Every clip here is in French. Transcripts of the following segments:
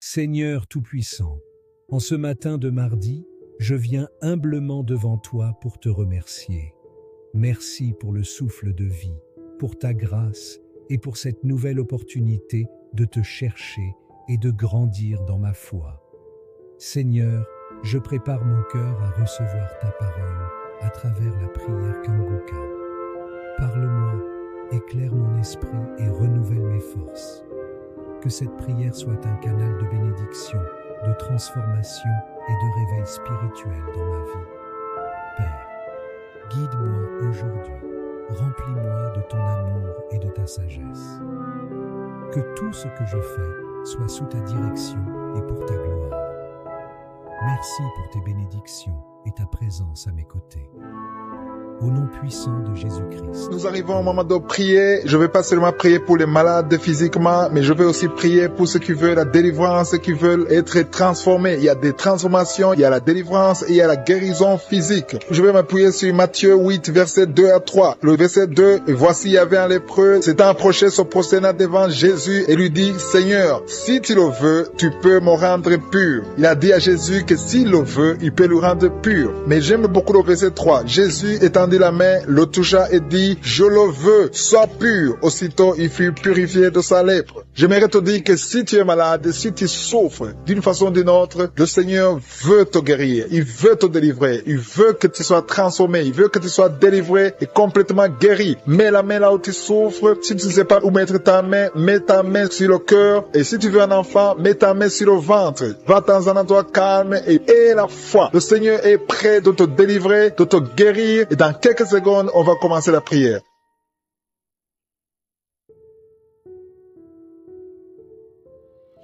Seigneur Tout-Puissant, en ce matin de mardi, je viens humblement devant toi pour te remercier. Merci pour le souffle de vie, pour ta grâce et pour cette nouvelle opportunité de te chercher et de grandir dans ma foi. Seigneur, je prépare mon cœur à recevoir ta parole à travers la prière Kanguka. Parle-moi, éclaire mon esprit et renouvelle mes forces. Que cette prière soit un canal de bénédiction, de transformation et de réveil spirituel dans ma vie. Père, guide-moi aujourd'hui, remplis-moi de ton amour et de ta sagesse. Que tout ce que je fais soit sous ta direction et pour ta gloire. Merci pour tes bénédictions et ta présence à mes côtés. Au nom puissant de Jésus-Christ. Nous arrivons au moment de prier. Je ne vais pas seulement prier pour les malades physiquement, mais je vais aussi prier pour ceux qui veulent la délivrance, ceux qui veulent être transformés. Il y a des transformations, il y a la délivrance et il y a la guérison physique. Je vais m'appuyer sur Matthieu 8, verset 2 à 3. Le verset 2, et voici il y avait un lépreux, s'étant approché, se prosterna devant Jésus et lui dit, Seigneur, si tu le veux, tu peux me rendre pur. Il a dit à Jésus que s'il le veut, il peut le rendre pur. Mais j'aime beaucoup le verset 3. Jésus étendit la main, le toucha et dit, je le veux, sois pur. Aussitôt, il fut purifié de sa lèpre. J'aimerais te dire que si tu es malade, si tu souffres d'une façon ou d'une autre, le Seigneur veut te guérir. Il veut te délivrer. Il veut que tu sois transformé. Il veut que tu sois délivré et complètement guéri. Mets la main là où tu souffres. Si tu ne sais pas où mettre ta main, mets ta main sur le cœur. Et si tu veux un enfant, mets ta main sur le ventre. Va dans un endroit calme et aie la foi. Le Seigneur est prêt de te délivrer, de te guérir. Et dans quelques secondes, on va commencer la prière.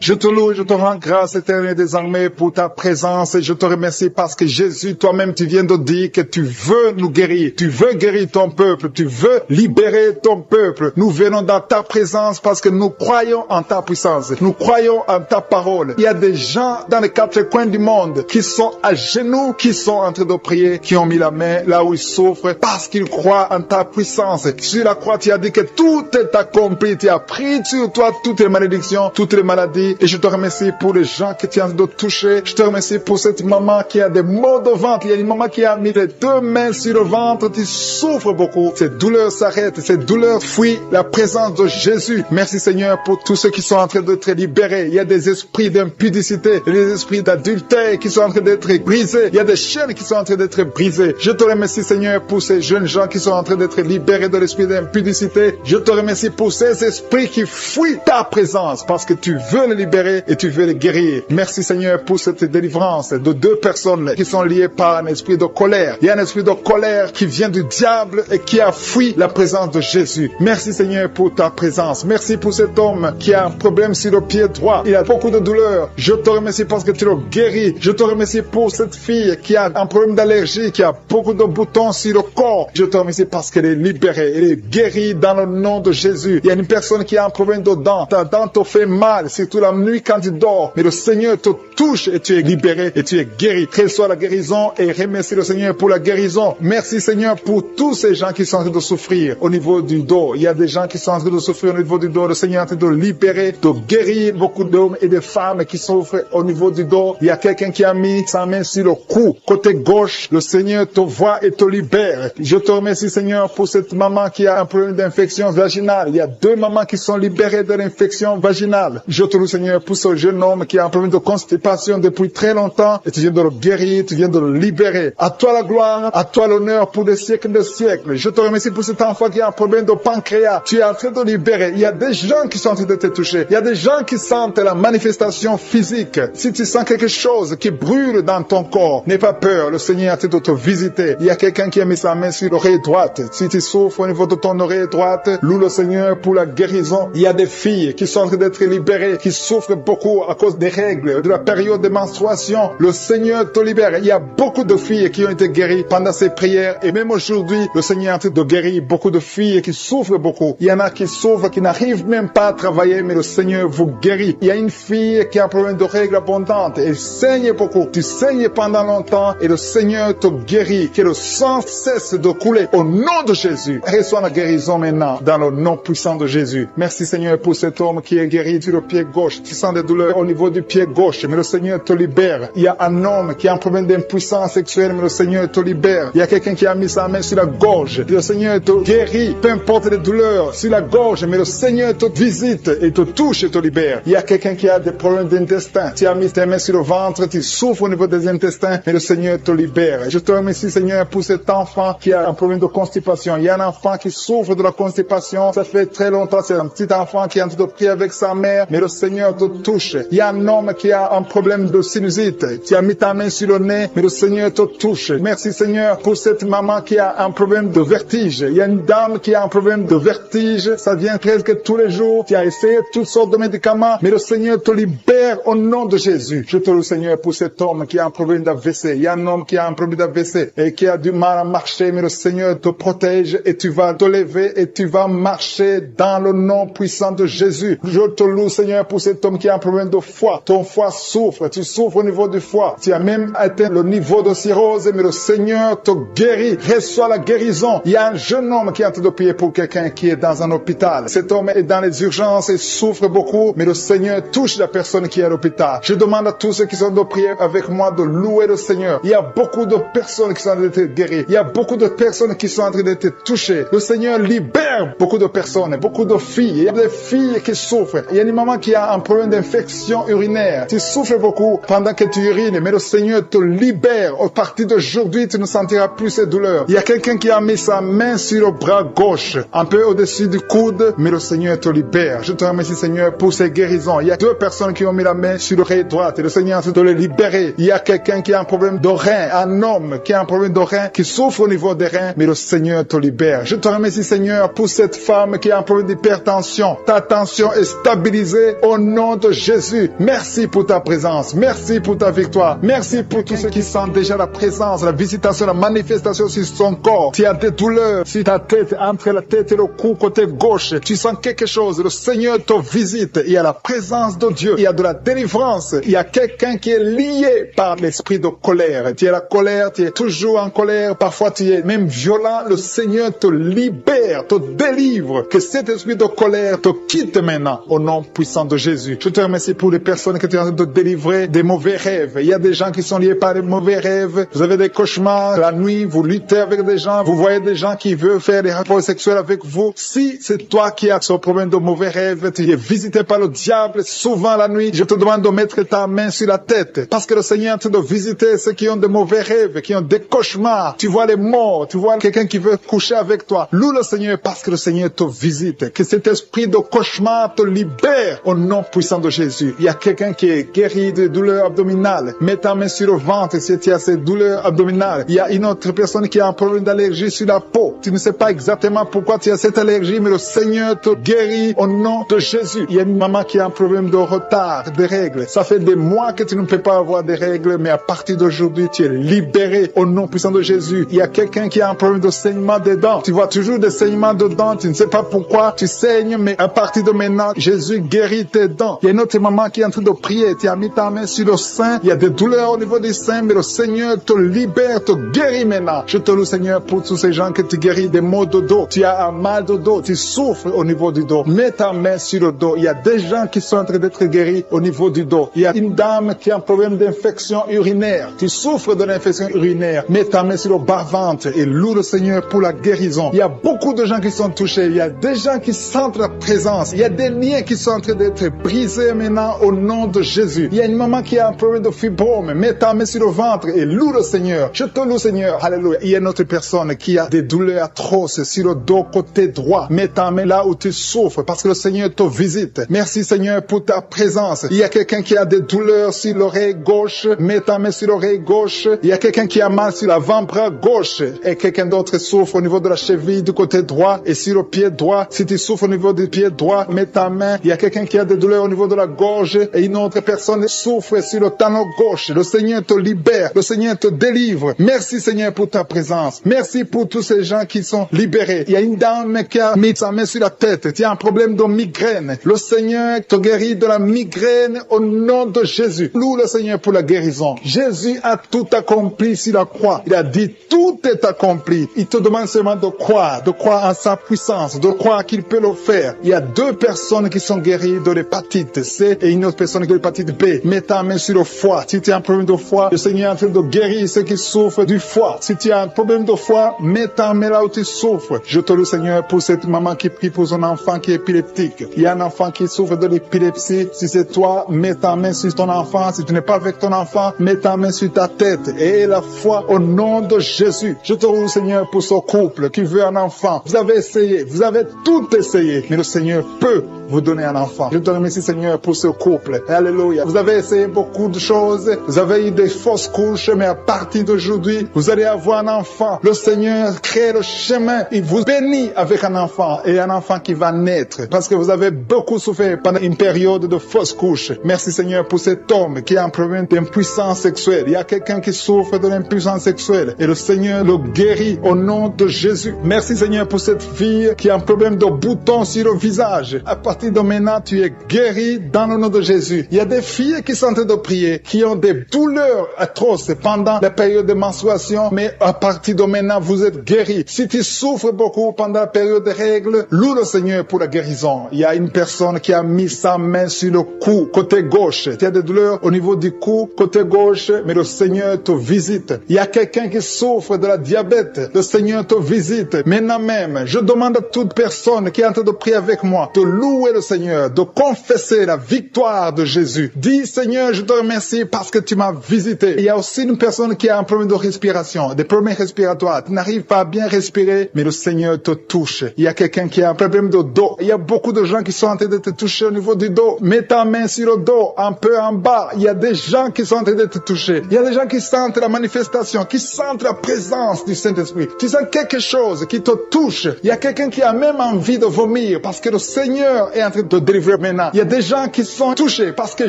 Je te loue et je te rends grâce éternelle désormais pour ta présence et je te remercie parce que Jésus, toi-même, tu viens de dire que tu veux nous guérir. Tu veux guérir ton peuple. Tu veux libérer ton peuple. Nous venons dans ta présence parce que nous croyons en ta puissance. Nous croyons en ta parole. Il y a des gens dans les quatre coins du monde qui sont à genoux, qui sont en train de prier, qui ont mis la main là où ils souffrent parce qu'ils croient en ta puissance. Sur la croix, tu as dit que tout est accompli. Tu as pris sur toi toutes les malédictions, toutes les maladies. Et je te remercie pour les gens que tu as de toucher. Je te remercie pour cette maman qui a des maux de ventre. Il y a une maman qui a mis les deux mains sur le ventre. Tu souffres beaucoup. Ces douleurs s'arrêtent. Ces douleurs fuient la présence de Jésus. Merci Seigneur pour tous ceux qui sont en train d'être libérés. Il y a des esprits d'impudicité, des esprits d'adultère qui sont en train d'être brisés. Il y a des chaînes qui sont en train d'être brisées. Je te remercie Seigneur pour ces jeunes gens qui sont en train d'être libérés de l'esprit d'impudicité. Je te remercie pour ces esprits qui fuient ta présence parce que tu veux les libérer et tu veux les guérir. Merci Seigneur pour cette délivrance de deux personnes qui sont liées par un esprit de colère. Il y a un esprit de colère qui vient du diable et qui a fui la présence de Jésus. Merci Seigneur pour ta présence. Merci pour cet homme qui a un problème sur le pied droit. Il a beaucoup de douleur. Je te remercie parce que tu le guéris. Je te remercie pour cette fille qui a un problème d'allergie, qui a beaucoup de boutons sur le corps. Je te remercie parce qu'elle est libérée. Elle est guérie dans le nom de Jésus. Il y a une personne qui a un problème de dents. Ta dent te fait mal, surtout la nuit quand tu dors, mais le Seigneur te touche et tu es libéré et tu es guéri. Qu'elle soit la guérison et remercie le Seigneur pour la guérison. Merci Seigneur pour tous ces gens qui sont en train de souffrir au niveau du dos. Il y a des gens qui sont en train de souffrir au niveau du dos. Le Seigneur est en train de libérer, de guérir beaucoup d'hommes et de femmes qui souffrent au niveau du dos. Il y a quelqu'un qui a mis sa main sur le cou, côté gauche. Le Seigneur te voit et te libère. Je te remercie Seigneur pour cette maman qui a un problème d'infection vaginale. Il y a deux mamans qui sont libérées de l'infection vaginale. Je te loue Seigneur pour ce jeune homme qui a un problème de constipation depuis très longtemps et tu viens de le guérir, tu viens de le libérer. À toi la gloire, à toi l'honneur pour des siècles de siècles. Je te remercie pour cet enfant qui a un problème de pancréas. Tu es en train de libérer. Il y a des gens qui sont en train de te toucher. Il y a des gens qui sentent la manifestation physique. Si tu sens quelque chose qui brûle dans ton corps, n'aie pas peur. Le Seigneur est en train de te visiter. Il y a quelqu'un qui a mis sa main sur l'oreille droite. Si tu souffres au niveau de ton oreille droite, loue le Seigneur pour la guérison. Il y a des filles qui sont en train d'être libérées, qui souffrent beaucoup à cause des règles, de la période de menstruation. Le Seigneur te libère. Il y a beaucoup de filles qui ont été guéries pendant ces prières et même aujourd'hui, le Seigneur est en train de guérir beaucoup de filles qui souffrent beaucoup. Il y en a qui souffrent, qui n'arrivent même pas à travailler, mais le Seigneur vous guérit. Il y a une fille qui a un problème de règles abondantes et saigne beaucoup. Tu saignes pendant longtemps et le Seigneur te guérit. Que le sang cesse de couler au nom de Jésus. Reçois la guérison maintenant dans le nom puissant de Jésus. Merci Seigneur pour cet homme qui est guéri sur le pied gauche. gauche, tu sens des douleurs au niveau du pied gauche, mais le Seigneur te libère. Il y a un homme qui a un problème d'impuissance sexuelle, mais le Seigneur te libère. Il y a quelqu'un qui a mis sa main sur la gorge, le Seigneur te guérit, peu importe les douleurs sur la gorge, mais le Seigneur te visite et te touche et te libère. Il y a quelqu'un qui a des problèmes d'intestin, tu as mis tes mains sur le ventre, tu souffres au niveau des intestins, mais le Seigneur te libère. Je te remercie, Seigneur, pour cet enfant qui a un problème de constipation. Il y a un enfant qui souffre de la constipation, ça fait très longtemps, c'est un petit enfant qui est en train de prier avec sa mère, mais le Seigneur te touche. Il y a un homme qui a un problème de sinusite, tu as mis ta main sur le nez, mais le Seigneur te touche. Merci, Seigneur, pour cette maman qui a un problème de vertige. Il y a une dame qui a un problème de vertige, ça vient presque tous les jours, tu as essayé toutes sortes de médicaments, mais le Seigneur te libère au nom de Jésus. Je te loue, Seigneur, pour cet homme qui a un problème d'AVC. Il y a un homme qui a un problème d'AVC et qui a du mal à marcher, mais le Seigneur te protège et tu vas te lever et tu vas marcher dans le nom puissant de Jésus. Je te loue, Seigneur, pour cet homme qui a un problème de foie. Ton foie souffre, tu souffres au niveau du foie. Tu as même atteint le niveau de cirrhose, mais le Seigneur te guérit. Reçois la guérison. Il y a un jeune homme qui est en train de prier pour quelqu'un qui est dans un hôpital. Cet homme est dans les urgences et souffre beaucoup, mais le Seigneur touche la personne qui est à l'hôpital. Je demande à tous ceux qui sont de prier avec moi de louer le Seigneur. Il y a beaucoup de personnes qui sont en train d'être guéries. Il y a beaucoup de personnes qui sont en train d'être touchées. Le Seigneur libère beaucoup de personnes, beaucoup de filles. Il y a des filles qui souffrent. Il y a une maman qui a un problème d'infection urinaire. Tu souffres beaucoup pendant que tu urines, mais le Seigneur te libère. À partir d'aujourd'hui, tu ne sentiras plus ces douleurs. Il y a quelqu'un qui a mis sa main sur le bras gauche, un peu au-dessus du coude, mais le Seigneur te libère. Je te remercie, Seigneur, pour ces guérisons. Il y a 2 personnes qui ont mis la main sur l'oreille droite et le Seigneur est en train de les libérer. Il y a quelqu'un qui a un problème de rein, un homme qui a un problème de rein, qui souffre au niveau des reins, mais le Seigneur te libère. Je te remercie, Seigneur, pour cette femme qui a un problème d'hypertension. Ta tension est stabilisée au nom de Jésus. Merci pour ta présence. Merci pour ta victoire. Merci pour tous ceux qui sentent déjà la présence, la visitation, la manifestation sur son corps. Tu as des douleurs sur ta tête, entre la tête et le cou, côté gauche. Tu sens quelque chose. Le Seigneur te visite. Il y a la présence de Dieu. Il y a de la délivrance. Il y a quelqu'un qui est lié par l'esprit de colère. Tu es la colère, tu es toujours en colère. Parfois, tu es même violent. Le Seigneur te libère, te délivre. Que cet esprit de colère te quitte maintenant au nom puissant de Jésus. Je te remercie pour les personnes qui sont en train de délivrer des mauvais rêves. Il y a des gens qui sont liés par des mauvais rêves. Vous avez des cauchemars. La nuit, vous luttez avec des gens. Vous voyez des gens qui veulent faire des rapports sexuels avec vous. Si c'est toi qui as ce problème de mauvais rêves, tu es visité par le diable souvent la nuit, je te demande de mettre ta main sur la tête. Parce que le Seigneur est en train de visiter ceux qui ont de mauvais rêves, qui ont des cauchemars. Tu vois les morts, tu vois quelqu'un qui veut coucher avec toi. Loue le Seigneur parce que le Seigneur te visite. Que cet esprit de cauchemar te libère au nom puissant de Jésus. Il y a quelqu'un qui est guéri de douleurs abdominales. Mets ta main sur le ventre si tu as ces douleurs abdominales. Il y a une autre personne qui a un problème d'allergie sur la peau. Tu ne sais pas exactement pourquoi tu as cette allergie, mais le Seigneur te guérit au nom de Jésus. Il y a une maman qui a un problème de retard, de règles. Ça fait des mois que tu ne peux pas avoir des règles, mais à partir d'aujourd'hui, tu es libéré au nom puissant de Jésus. Il y a quelqu'un qui a un problème de saignement des dents. Tu vois toujours des saignements de dents. Tu ne sais pas pourquoi tu saignes, mais à partir de maintenant, Jésus guérit tes dents. Il y a une autre maman qui est en train de prier. Tu as mis ta main sur le sein. Il y a des douleurs au niveau des seins, mais le Seigneur te libère, te guérit maintenant. Je te loue, Seigneur, pour tous ces gens que tu guéris des maux de dos. Tu as un mal de dos. Tu souffres au niveau du dos. Mets ta main sur le dos. Il y a des gens qui sont en train d'être guéris au niveau du dos. Il y a une dame qui a un problème d'infection urinaire. Tu souffres de l'infection urinaire. Mets ta main sur le bas-ventre et loue le Seigneur pour la guérison. Il y a beaucoup de gens qui sont touchés. Il y a des gens qui sentent la présence. Il y a des liens qui sont en train d'être brisés maintenant au nom de Jésus. Il y a une maman qui a un problème de fibrome. Mets ta main sur le ventre et loue le Seigneur. Je te loue, Seigneur. Alléluia. Il y a une autre personne qui a des douleurs atroces sur le dos côté droit. Mets ta main là où tu souffres parce que le Seigneur te visite. Merci, Seigneur, pour ta présence. Il y a quelqu'un qui a des douleurs sur l'oreille gauche. Mets ta main sur l'oreille gauche. Il y a quelqu'un qui a mal sur l'avant-bras gauche. Et quelqu'un d'autre souffre au niveau de la cheville du côté droit et sur le pied droit. Si tu souffres au niveau du pied droit, mets ta main. Il y a quelqu'un qui a des douleurs au niveau de la gorge et une autre personne souffre sur le talon gauche. Le Seigneur te libère. Le Seigneur te délivre. Merci, Seigneur, pour ta présence. Merci pour tous ces gens qui sont libérés. Il y a une dame qui a mis sa main sur la tête. Tu as un problème de migraine. Le Seigneur te guérit de la migraine au nom de Jésus. Loue le Seigneur pour la guérison. Jésus a tout accompli sur la croix. Il a dit tout est accompli. Il te demande seulement de croire en sa puissance, de croire qu'il peut le faire. Il y a 2 personnes qui sont guéries de l'hépatite l'hépatite C et une autre personne qui a l'hépatite B. Mets ta main sur le foie. Si tu as un problème de foie, le Seigneur est en train de guérir ceux qui souffrent du foie. Si tu as un problème de foie, mets ta main là où tu souffres. Je te loue, Seigneur, pour cette maman qui prie pour son enfant qui est épileptique. Il y a un enfant qui souffre de l'épilepsie. Si c'est toi, mets ta main sur ton enfant. Si tu n'es pas avec ton enfant, mets ta main sur ta tête et la foi au nom de Jésus. Je te loue, Seigneur, pour ce couple qui veut un enfant. Vous avez essayé, vous avez tout essayé, mais le Seigneur peut vous donner un enfant. Je te remercie, Seigneur, pour ce couple. Alléluia. Vous avez essayé beaucoup de choses. Vous avez eu des fausses couches, mais à partir d'aujourd'hui, vous allez avoir un enfant. Le Seigneur crée le chemin. Il vous bénit avec un enfant et un enfant qui va naître. Parce que vous avez beaucoup souffert pendant une période de fausses couches. Merci, Seigneur, pour cet homme qui a un problème d'impuissance sexuelle. Il y a quelqu'un qui souffre de l'impuissance sexuelle et le Seigneur le guérit au nom de Jésus. Merci, Seigneur, pour cette fille qui a un problème de boutons sur le visage. À partir de maintenant, tu es guéri dans le nom de Jésus. Il y a des filles qui sont en train de prier, qui ont des douleurs atroces pendant la période de menstruation, mais à partir de maintenant, vous êtes guéri. Si tu souffres beaucoup pendant la période des règles, loue le Seigneur pour la guérison. Il y a une personne qui a mis sa main sur le cou, côté gauche. Tu as des douleurs au niveau du cou, côté gauche, mais le Seigneur te visite. Il y a quelqu'un qui souffre de la diabète. Le Seigneur te visite. Maintenant même, je demande à toute personne qui est en train de prier avec moi de louer le Seigneur, de confesser la victoire de Jésus. Dis, Seigneur, je te remercie parce que tu m'as visité. Il y a aussi une personne qui a un problème de respiration, des problèmes respiratoires. Tu n'arrives pas à bien respirer, mais le Seigneur te touche. Il y a quelqu'un qui a un problème de dos. Il y a beaucoup de gens qui sont en train de te toucher au niveau du dos. Mets ta main sur le dos, un peu en bas. Il y a des gens qui sont en train de te toucher. Il y a des gens qui sentent la manifestation, qui sentent la présence du Saint-Esprit. Tu sens quelque chose qui te touche. Il y a quelqu'un qui a même envie de vomir parce que le Seigneur est en train de te délivrer maintenant. Il y a des gens qui sont touchés parce que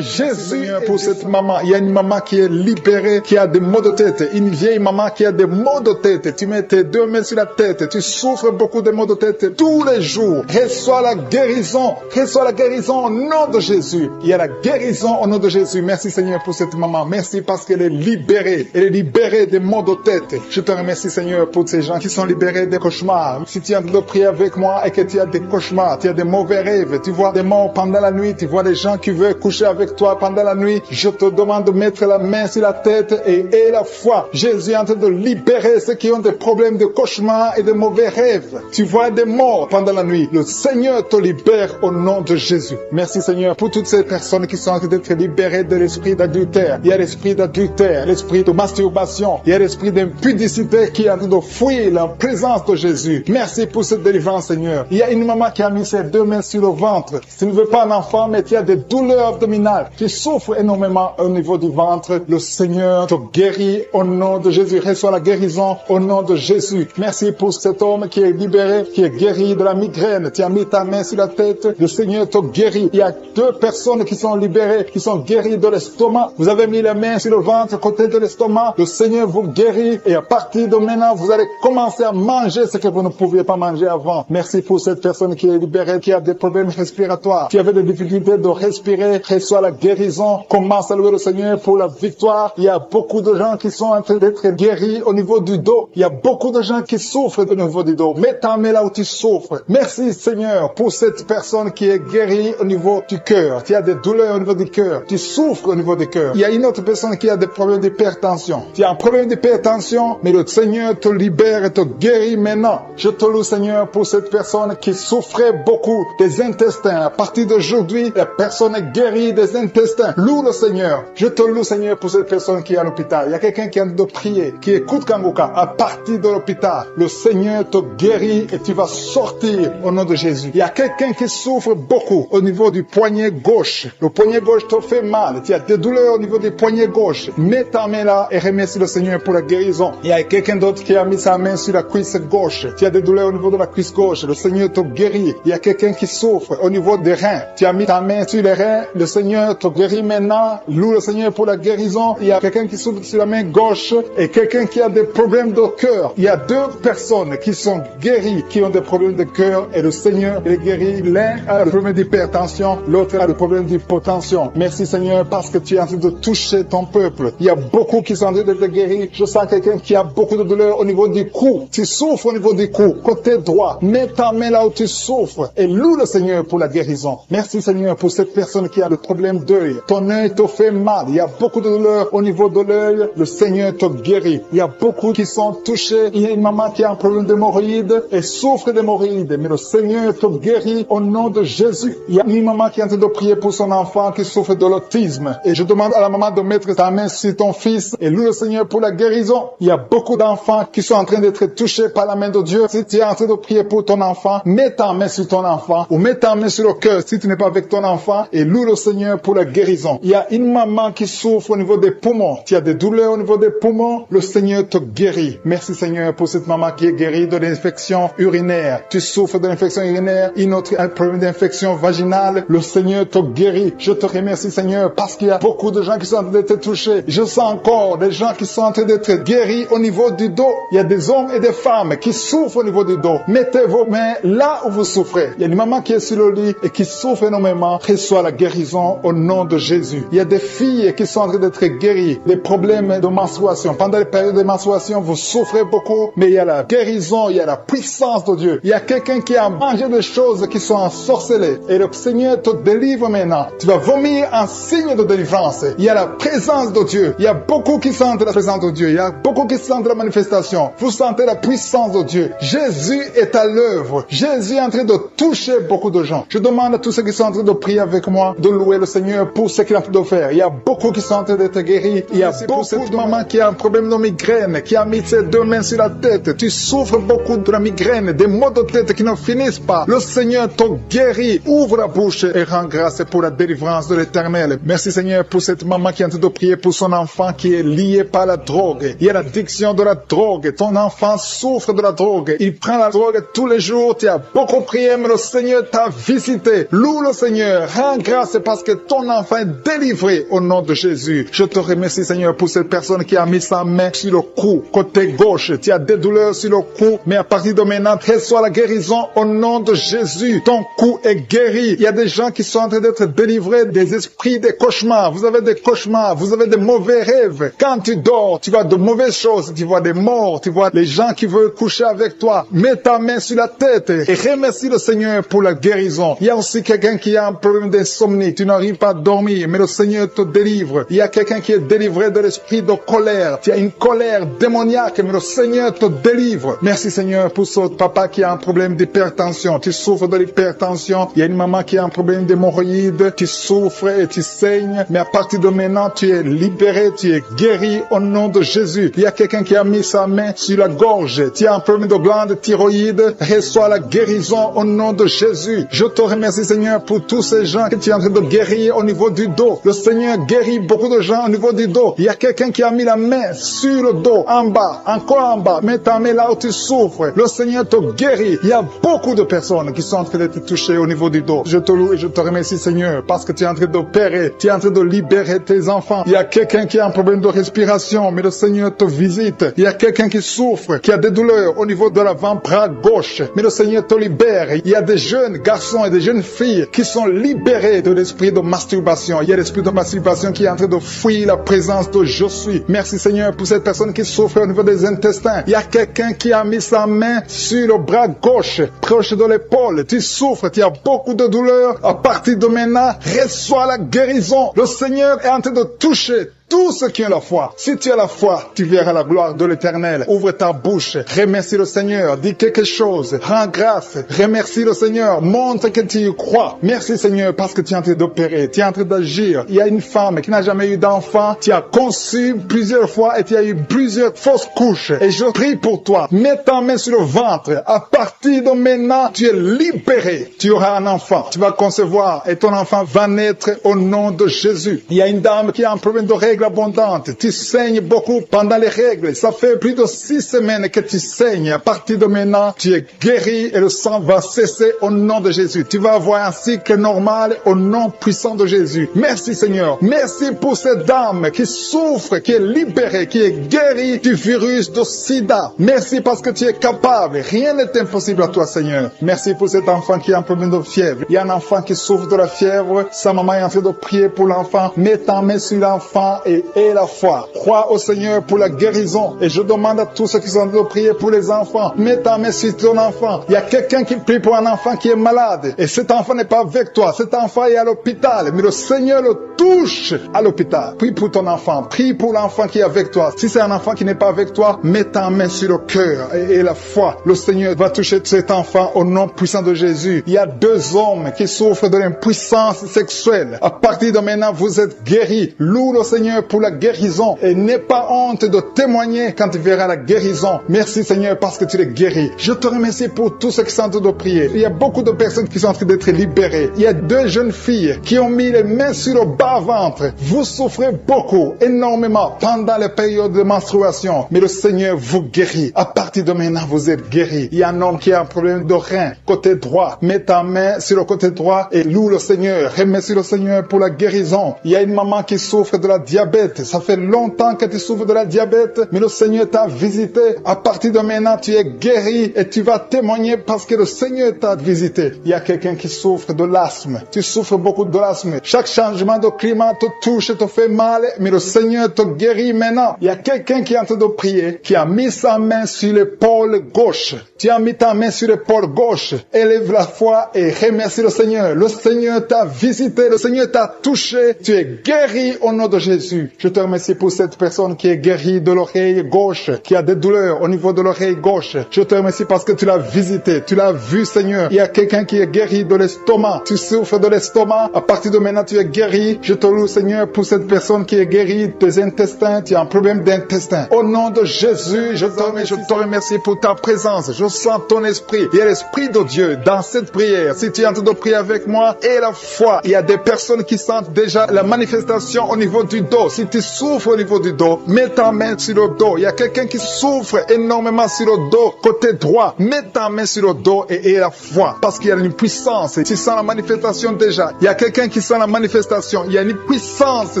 Jésus est pour cette maman. Il y a une maman qui est libérée, qui a des maux de tête. Une vieille maman qui a des maux de tête. Tu mets tes deux mains sur la tête. Tu souffres beaucoup de maux de tête tous les jours. Reçois la guérison. Reçois la guérison au nom de Jésus. Il y a la guérison au nom de Jésus. Merci, Seigneur, pour cette maman. Merci parce qu'elle est libérée. Elle est libérée des maux de tête. Je te remercie, Seigneur, pour ces gens qui sont libérés des cauchemars. Si tu es en train de prier avec moi et que tu as des cauchemars, tu as des mauvais rêves, tu vois des morts pendant la nuit, tu vois des gens qui veulent coucher avec toi pendant la nuit, je te demande de mettre la main sur la tête et la foi. Jésus est en train de libérer ceux qui ont des problèmes de cauchemars et de mauvais rêves. Tu vois des morts pendant la nuit. Le Seigneur te libère au nom de Jésus. Merci, Seigneur, pour toutes ces personnes qui sont en train d'être libérées de l'esprit d'adultère. Il y a l'esprit d'adultère, l'esprit de masturbation, il y a l'esprit d'impudicité qui est en train de fuir la présence de Jésus. Merci pour cette délivrance, Seigneur. Il y a une maman qui a mis ses deux mains sur le ventre. Tu ne veux pas un enfant, mais tu as des douleurs abdominales. Tu souffres énormément au niveau du ventre. Le Seigneur te guérit au nom de Jésus. Reçois la guérison au nom de Jésus. Merci pour cet homme qui est libéré, qui est guéri de la migraine. Tu as mis ta main sur la tête. Le Seigneur te guérit. Il y a deux personnes qui sont libérées, qui sont guéries de l'estomac. Vous avez mis les mains sur le ventre, côté de l'estomac. Le Seigneur vous guérit. Et à partir de maintenant, vous allez commencer à manger ce que vous ne pouviez pas manger avant. Merci pour cette personne qui est libérée, qui a des problèmes respiratoires, qui avait des difficultés de respirer. Reçois la guérison. Commence à louer le Seigneur pour la victoire. Il y a beaucoup de gens qui sont en train d'être guéris au niveau du dos. Il y a beaucoup de gens qui souffrent au niveau du dos. Mets ta main là où tu souffres. Merci, Seigneur, pour cette personne qui est guérie au niveau du cœur. Tu as des douleurs au niveau du cœur. Tu souffres au niveau du cœur. Il y a une autre personne qui a des problèmes d'hypertension. Tu as un problème d'hypertension, mais le Seigneur te libère et te guérit maintenant. Je te loue, Seigneur, pour cette personne qui souffrait beaucoup des intestins. À partir d'aujourd'hui, la personne est guérie des intestins. Loue le Seigneur. Je te loue, Seigneur, pour cette personne qui est à l'hôpital. Il y a quelqu'un qui est en train de prier, qui écoute Kangoka. À partir de l'hôpital, le Seigneur te guérit et tu vas sortir au nom de Jésus. Il y a quelqu'un qui souffre beaucoup au niveau du poignet gauche. Le poignet gauche te fait mal. Tu as des douleurs au niveau du poignet gauche. Mets ta main là et remercie le Seigneur pour la guérison. Il y a quelqu'un d'autre qui a mis sa main sur la cuisse gauche. Tu as des douleurs au niveau de la cuisse gauche. Le Seigneur te guérit. Il y a quelqu'un qui souffre au niveau des reins. Tu as mis ta main sur les reins. Le Seigneur te guérit maintenant. Loue le Seigneur pour la guérison. Il y a quelqu'un qui souffre sur la main gauche et quelqu'un qui a des problèmes de cœur. Il y a deux personnes qui sont guéries, qui ont des problèmes de cœur et le Seigneur les guérit. L'un a des problèmes d'hypertension, l'autre a des problèmes d'hypotension. Merci, Seigneur, parce que tu es en train de toucher ton peuple. Il y a beaucoup qui sont en train d'être guéris. Je sens quelqu'un qui a beaucoup de douleur au niveau du cou. Tu souffres au niveau du cou, côté droit. Mets ta main là où tu souffres et loue le Seigneur pour la guérison. Merci, Seigneur, pour cette personne qui a le problème d'œil. Ton œil te fait mal. Il y a beaucoup de douleur au niveau de l'œil. Le Seigneur te guérit. Il y a beaucoup qui sont touchés. Il y a une maman qui a un problème d'hémorroïdes et souffre d'hémorroïdes. Mais le Seigneur te guérit au nom de Jésus. Il y a une maman qui est en train de prier pour son enfant qui souffre de l'autisme. Et je demande à la maman de mettre ta main sur ton fils et loue le Seigneur pour la guérison. Il y a beaucoup d'enfants qui sont en train d'être touchés par la main de Dieu. Si tu es en train de prier pour ton enfant, mets ta main sur ton enfant ou mets ta main sur le cœur si tu n'es pas avec ton enfant et loue le Seigneur pour la guérison. Il y a une maman qui souffre au niveau des poumons. Tu as des douleurs au niveau des poumons. Le Seigneur te guérit. Merci Seigneur pour cette maman qui est guérie de l'infection urinaire. Tu souffres de l'infection urinaire, une autre un problème d'infection vaginale. Le Seigneur te guérit. Je te remercie Seigneur parce qu'il y a beaucoup de gens qui sont en train d'être touchés. Je sens encore des gens qui sont en train d'être guéris au niveau du dos. Il y a des hommes et des femmes qui souffrent au niveau du dos. Mettez vos mains là où vous souffrez. Il y a une maman qui est sur le lit et qui souffre énormément. Reçois la guérison au nom de Jésus. Il y a des filles qui sont en train d'être guéries. Des problèmes de menstruation. Pendant les périodes de menstruation, vous souffrez beaucoup, mais il y a la guérison, il y a la puissance de Dieu. Il y a quelqu'un qui a mangé des choses qui sont ensorcelées. Et le Seigneur te délivre maintenant. Tu vas vomir un signe de délivrance. Il y a la présence de Dieu. Il y a beaucoup qui sentent la présence de Dieu. Il y a beaucoup qui sentent la manifestation. Vous sentez la puissance de Dieu. Jésus est à l'œuvre. Jésus est en train de toucher beaucoup de gens. Je demande à tous ceux qui sont en train de prier avec moi de louer le Seigneur pour ce qu'il est en train de faire. Il y a beaucoup qui sont en train d'être guéris. Il y a beaucoup de mamans qui a un problème de migraine, qui a mis ses deux mains sur la tête. Tu souffres beaucoup de la migraine, des maux de tête qui ne finissent pas. Le Seigneur te guérit. Ouvre la bouche et rends grâce pour la délivrance de l'Éternel. Merci Seigneur pour cette maman qui est en train de prier pour son enfant qui est lié par la drogue. Il y a l'addiction de la drogue. Ton enfant souffre de la drogue. Il prend la drogue tous les jours. Tu as beaucoup prié, mais le Seigneur t'a visité. Loue le Seigneur. Rends grâce parce que ton enfant est délivré au nom de Jésus. Je te remercie Seigneur pour cette personne qui a mis sa main sur le cou, côté gauche. Tu as des douleurs sur le cou, mais à partir de maintenant, reçois la guérison au nom de Jésus. Ton cou est guéri. Il y a des gens qui sont en train d'être délivrés des esprits, des cauchemars. Vous avez des cauchemars, vous avez des mauvais rêves. Quand tu dors, tu vois de mauvaises choses. Tu vois des morts, tu vois les gens qui veulent coucher avec toi. Mets ta main sur la tête et remercie le Seigneur pour la guérison. Il y a aussi quelqu'un qui a un problème d'insomnie. Tu n'arrives pas à dormir, mais le Seigneur te délivre. Il y a quelqu'un qui est délivré de l'esprit de colère. Tu as une colère démoniaque, mais le Seigneur te délivre. Merci Seigneur pour ce papa qui a un problème d'hypertension. Tu souffres de l'hypertension. Il y a une maman qui a un problème d'hémorroïdes. Tu souffres et tu saignes, mais à partir de maintenant, tu es libéré, tu es guéri au nom de Jésus. Il y a quelqu'un qui a mis sa main sur la gorge. Tu as un problème de glande thyroïde. Reçois la guérison au nom de Jésus. Je te remercie Seigneur pour tous ces gens que tu es en train de guérir au niveau du dos. Le Seigneur guérit beaucoup de gens au niveau du dos. Il y a quelqu'un qui a mis la main sur le dos, en bas, encore en bas. Mets ta main là où tu souffres. Le Seigneur te guérit. Il y a beaucoup de personnes qui sont en train d'être touchées au niveau du dos. Je te loue et je te remercie Seigneur parce que tu es en train d'opérer. Tu es en train de libérer tes enfants. Il y a quelqu'un qui a un problème de respiration, mais le Seigneur te visite. Il y a quelqu'un qui souffre, qui a des douleurs au niveau de l'avant-bras gauche, mais le Seigneur te libère. Il y a des jeunes garçons et des jeunes filles qui sont libérés de l'esprit de masturbation. Il y a l'esprit de masturbation qui est en train de fuir la présence de je suis. Merci Seigneur pour cette personne qui souffre au niveau des intestins. Il y a quelqu'un qui a mis sa main sur le bras gauche, proche de l'épaule. Tu souffres, tu as beaucoup de douleur. À partir de maintenant, reçois la guérison. Le Seigneur est en train de toucher tous ceux qui ont la foi. Si tu as la foi, tu verras la gloire de l'Éternel. Ouvre ta bouche, remercie le Seigneur, dis quelque chose, rends grâce, remercie le Seigneur, montre que tu y crois. Merci Seigneur parce que tu es en train d'opérer, tu es en train d'agir. Il y a une femme qui n'a jamais eu d'enfant, tu as conçu plusieurs fois et tu as eu plusieurs fausses couches. Et je prie pour toi, mets ta main sur le ventre. À partir de maintenant, tu es libéré. Tu auras un enfant, tu vas concevoir et ton enfant va naître au nom de Jésus. Il y a une dame qui a un problème de règles abondante. Tu saignes beaucoup pendant les règles. Ça fait plus de 6 semaines que tu saignes. À partir de maintenant, tu es guéri et le sang va cesser au nom de Jésus. Tu vas avoir un cycle normal au nom puissant de Jésus. Merci Seigneur. Merci pour cette dame qui souffre, qui est libérée, qui est guérie du virus de sida. Merci parce que tu es capable. Rien n'est impossible à toi Seigneur. Merci pour cet enfant qui a un problème de fièvre. Il y a un enfant qui souffre de la fièvre. Sa maman est en train de prier pour l'enfant. Mets ta main sur l'enfant et la foi. Crois au Seigneur pour la guérison. Et je demande à tous ceux qui sont en train de prier pour les enfants, mets ta main sur ton enfant. Il y a quelqu'un qui prie pour un enfant qui est malade. Et cet enfant n'est pas avec toi. Cet enfant est à l'hôpital. Mais le Seigneur le touche à l'hôpital. Prie pour ton enfant. Prie pour l'enfant qui est avec toi. Si c'est un enfant qui n'est pas avec toi, mets ta main sur le cœur et la foi. Le Seigneur va toucher cet enfant au nom puissant de Jésus. Il y a 2 hommes qui souffrent de l'impuissance sexuelle. À partir de maintenant, vous êtes guéris. Loue le Seigneur pour la guérison et n'aie pas honte de témoigner quand tu verras la guérison. Merci Seigneur parce que tu es guéri. Je te remercie pour tous ceux qui sont en train de prier. Il y a beaucoup de personnes qui sont en train d'être libérées. Il y a 2 jeunes filles qui ont mis les mains sur le bas-ventre. Vous souffrez beaucoup, énormément pendant les périodes de menstruation. Mais le Seigneur vous guérit. À partir de maintenant, vous êtes guéris. Il y a un homme qui a un problème de rein, côté droit. Mets ta main sur le côté droit et loue le Seigneur. Remercie le Seigneur pour la guérison. Il y a une maman qui souffre de la diabète. Ça fait longtemps que tu souffres de la diabète, mais le Seigneur t'a visité. À partir de maintenant, tu es guéri et tu vas témoigner parce que le Seigneur t'a visité. Il y a quelqu'un qui souffre de l'asthme. Tu souffres beaucoup de l'asthme. Chaque changement de climat te touche et te fait mal, mais le Seigneur te guérit maintenant. Il y a quelqu'un qui est en train de prier, qui a mis sa main sur l'épaule gauche. Tu as mis ta main sur l'épaule gauche. Élève la foi et remercie le Seigneur. Le Seigneur t'a visité, le Seigneur t'a touché. Tu es guéri au nom de Jésus. Je te remercie pour cette personne qui est guérie de l'oreille gauche, qui a des douleurs au niveau de l'oreille gauche. Je te remercie parce que tu l'as visité, tu l'as vu Seigneur. Il y a quelqu'un qui est guéri de l'estomac. Tu souffres de l'estomac. À partir de maintenant, tu es guéri. Je te loue Seigneur pour cette personne qui est guérie des intestins. Tu as un problème d'intestin. Au nom de Jésus, je te remercie pour ta présence. Je sens ton esprit. Il y a l'esprit de Dieu dans cette prière. Si tu es en train de prier avec moi, et la foi, il y a des personnes qui sentent déjà la manifestation au niveau du dos. Si tu souffres au niveau du dos, mets ta main sur le dos. Il y a quelqu'un qui souffre énormément sur le dos, côté droit. Mets ta main sur le dos et la foi. Parce qu'il y a une puissance. Tu sens la manifestation déjà. Il y a quelqu'un qui sent la manifestation. Il y a une puissance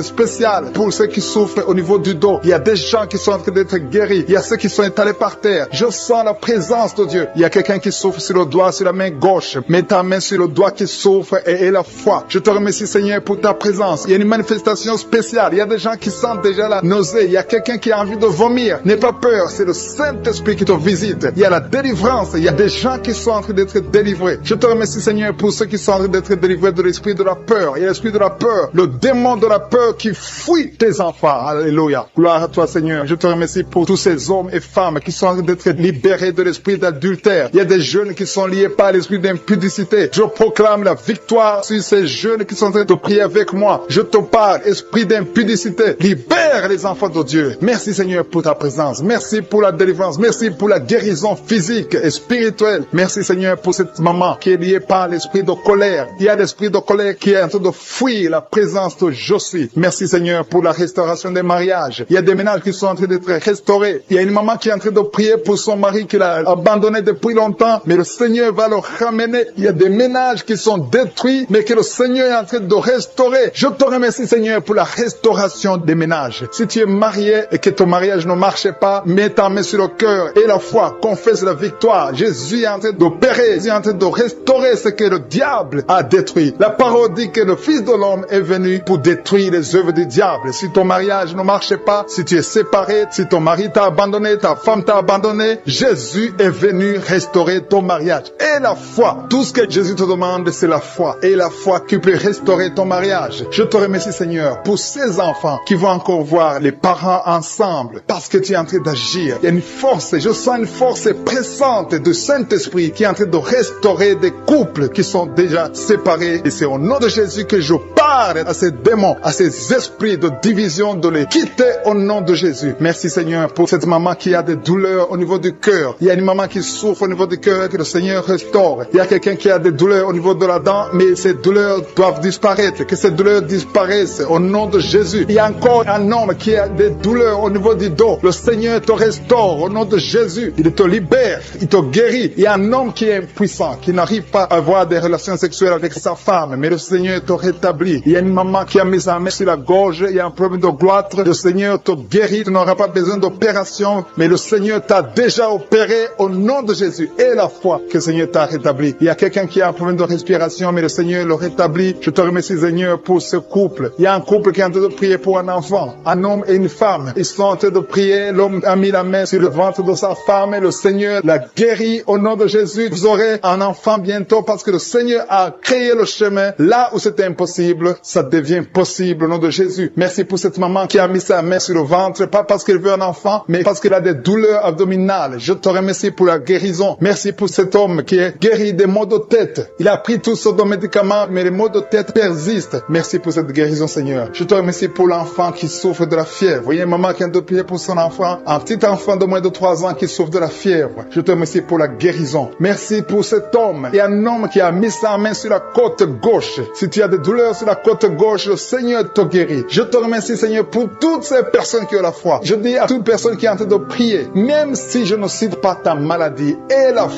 spéciale pour ceux qui souffrent au niveau du dos. Il y a des gens qui sont en train d'être guéris. Il y a ceux qui sont étalés par terre. Je sens la présence de Dieu. Il y a quelqu'un qui souffre sur le doigt, sur la main gauche. Mets ta main sur le doigt qui souffre et la foi. Je te remercie Seigneur pour ta présence. Il y a une manifestation spéciale. Il y a des gens qui sentent déjà la nausée. Il y a quelqu'un qui a envie de vomir. N'aie pas peur. C'est le Saint-Esprit qui te visite. Il y a la délivrance. Il y a des gens qui sont en train d'être délivrés. Je te remercie Seigneur pour ceux qui sont en train d'être délivrés de l'esprit de la peur. Il y a l'esprit de la peur. Le démon de la peur qui fuit tes enfants. Alléluia. Gloire à toi Seigneur. Je te remercie pour tous ces hommes et femmes qui sont en train d'être libérés de l'esprit d'adultère. Il y a des jeunes qui sont liés par l'esprit d'impudicité. Je proclame la victoire sur ces jeunes qui sont en train de prier avec moi. Je te parle, esprit d'impudicité. Libère les enfants de Dieu. Merci Seigneur pour ta présence. Merci pour la délivrance. Merci pour la guérison physique et spirituelle. Merci Seigneur pour cette maman qui est liée par l'esprit de colère. Il y a l'esprit de colère qui est en train de fuir la présence de Je suis. Merci Seigneur pour la restauration des mariages. Il y a des ménages qui sont en train d'être restaurés. Il y a une maman qui est en train de prier pour son mari qui l'a abandonné depuis longtemps, mais le Seigneur va le ramener. Il y a des ménages qui sont détruits, mais que le Seigneur est en train de restaurer. Je te remercie Seigneur pour la restauration des ménages. Si tu es marié et que ton mariage ne marche pas, mets ta main sur le cœur et la foi, confesse la victoire. Jésus est en train d'opérer, Jésus est en train de restaurer ce que le diable a détruit. La parole dit que le Fils de l'homme est venu pour détruire les œuvres du diable. Si ton mariage ne marche pas, si tu es séparé, si ton mari t'a abandonné, ta femme t'a abandonné, Jésus est venu restaurer ton mariage. Et la foi, tout ce que Jésus te demande, c'est la foi. Et la foi qui peut restaurer ton mariage. Je te remercie Seigneur pour ces enfants qui vont encore voir les parents ensemble parce que tu es en train d'agir. Il y a une force, je sens une force pressante du Saint-Esprit qui est en train de restaurer des couples qui sont déjà séparés. Et c'est au nom de Jésus que je parle à ces démons, à ces esprits de division, de les quitter au nom de Jésus. Merci Seigneur pour cette maman qui a des douleurs au niveau du cœur. Il y a une maman qui souffre au niveau du cœur, que le Seigneur restaure. Il y a quelqu'un qui a des douleurs au niveau de la dent, mais ces douleurs doivent disparaître. Que ces douleurs disparaissent au nom de Jésus. Il y a encore un homme qui a des douleurs au niveau du dos. Le Seigneur te restaure au nom de Jésus. Il te libère, il te guérit. Il y a un homme qui est impuissant, qui n'arrive pas à avoir des relations sexuelles avec sa femme, mais le Seigneur te rétablit. Il y a une maman qui a mis sa main sur la gorge, il y a un problème de gloître. Le Seigneur te guérit, tu n'auras pas besoin d'opération, mais le Seigneur t'a déjà opéré au nom de Jésus. Et la foi que le Seigneur t'a rétabli. Il y a quelqu'un qui a un problème de respiration, mais le Seigneur le rétablit. Je te remercie Seigneur pour ce couple. Il y a un couple qui est en train de prier prier pour un enfant, un homme et une femme. Ils sont en train de prier, l'homme a mis la main sur le ventre de sa femme et le Seigneur l'a guéri au nom de Jésus. Vous aurez un enfant bientôt parce que le Seigneur a créé le chemin. Là où c'était impossible, ça devient possible au nom de Jésus. Merci pour cette maman qui a mis sa main sur le ventre, pas parce qu'elle veut un enfant, mais parce qu'elle a des douleurs abdominales. Je te remercie pour la guérison. Merci pour cet homme qui est guéri des maux de tête. Il a pris tous sortes de médicaments, mais les maux de tête persistent. Merci pour cette guérison, Seigneur. Je te remercie pour l'enfant qui souffre de la fièvre. Vous voyez une maman qui vient de prier pour son enfant, un petit enfant de moins de 3 ans qui souffre de la fièvre. Je te remercie pour la guérison. Merci pour cet homme. Il y a un homme qui a mis sa main sur la côte gauche. Si tu as des douleurs sur la côte gauche, le Seigneur te guérit. Je te remercie, Seigneur, pour toutes ces personnes qui ont la foi. Je dis à toute personne qui est en train de prier, même si je ne cite pas ta maladie, et la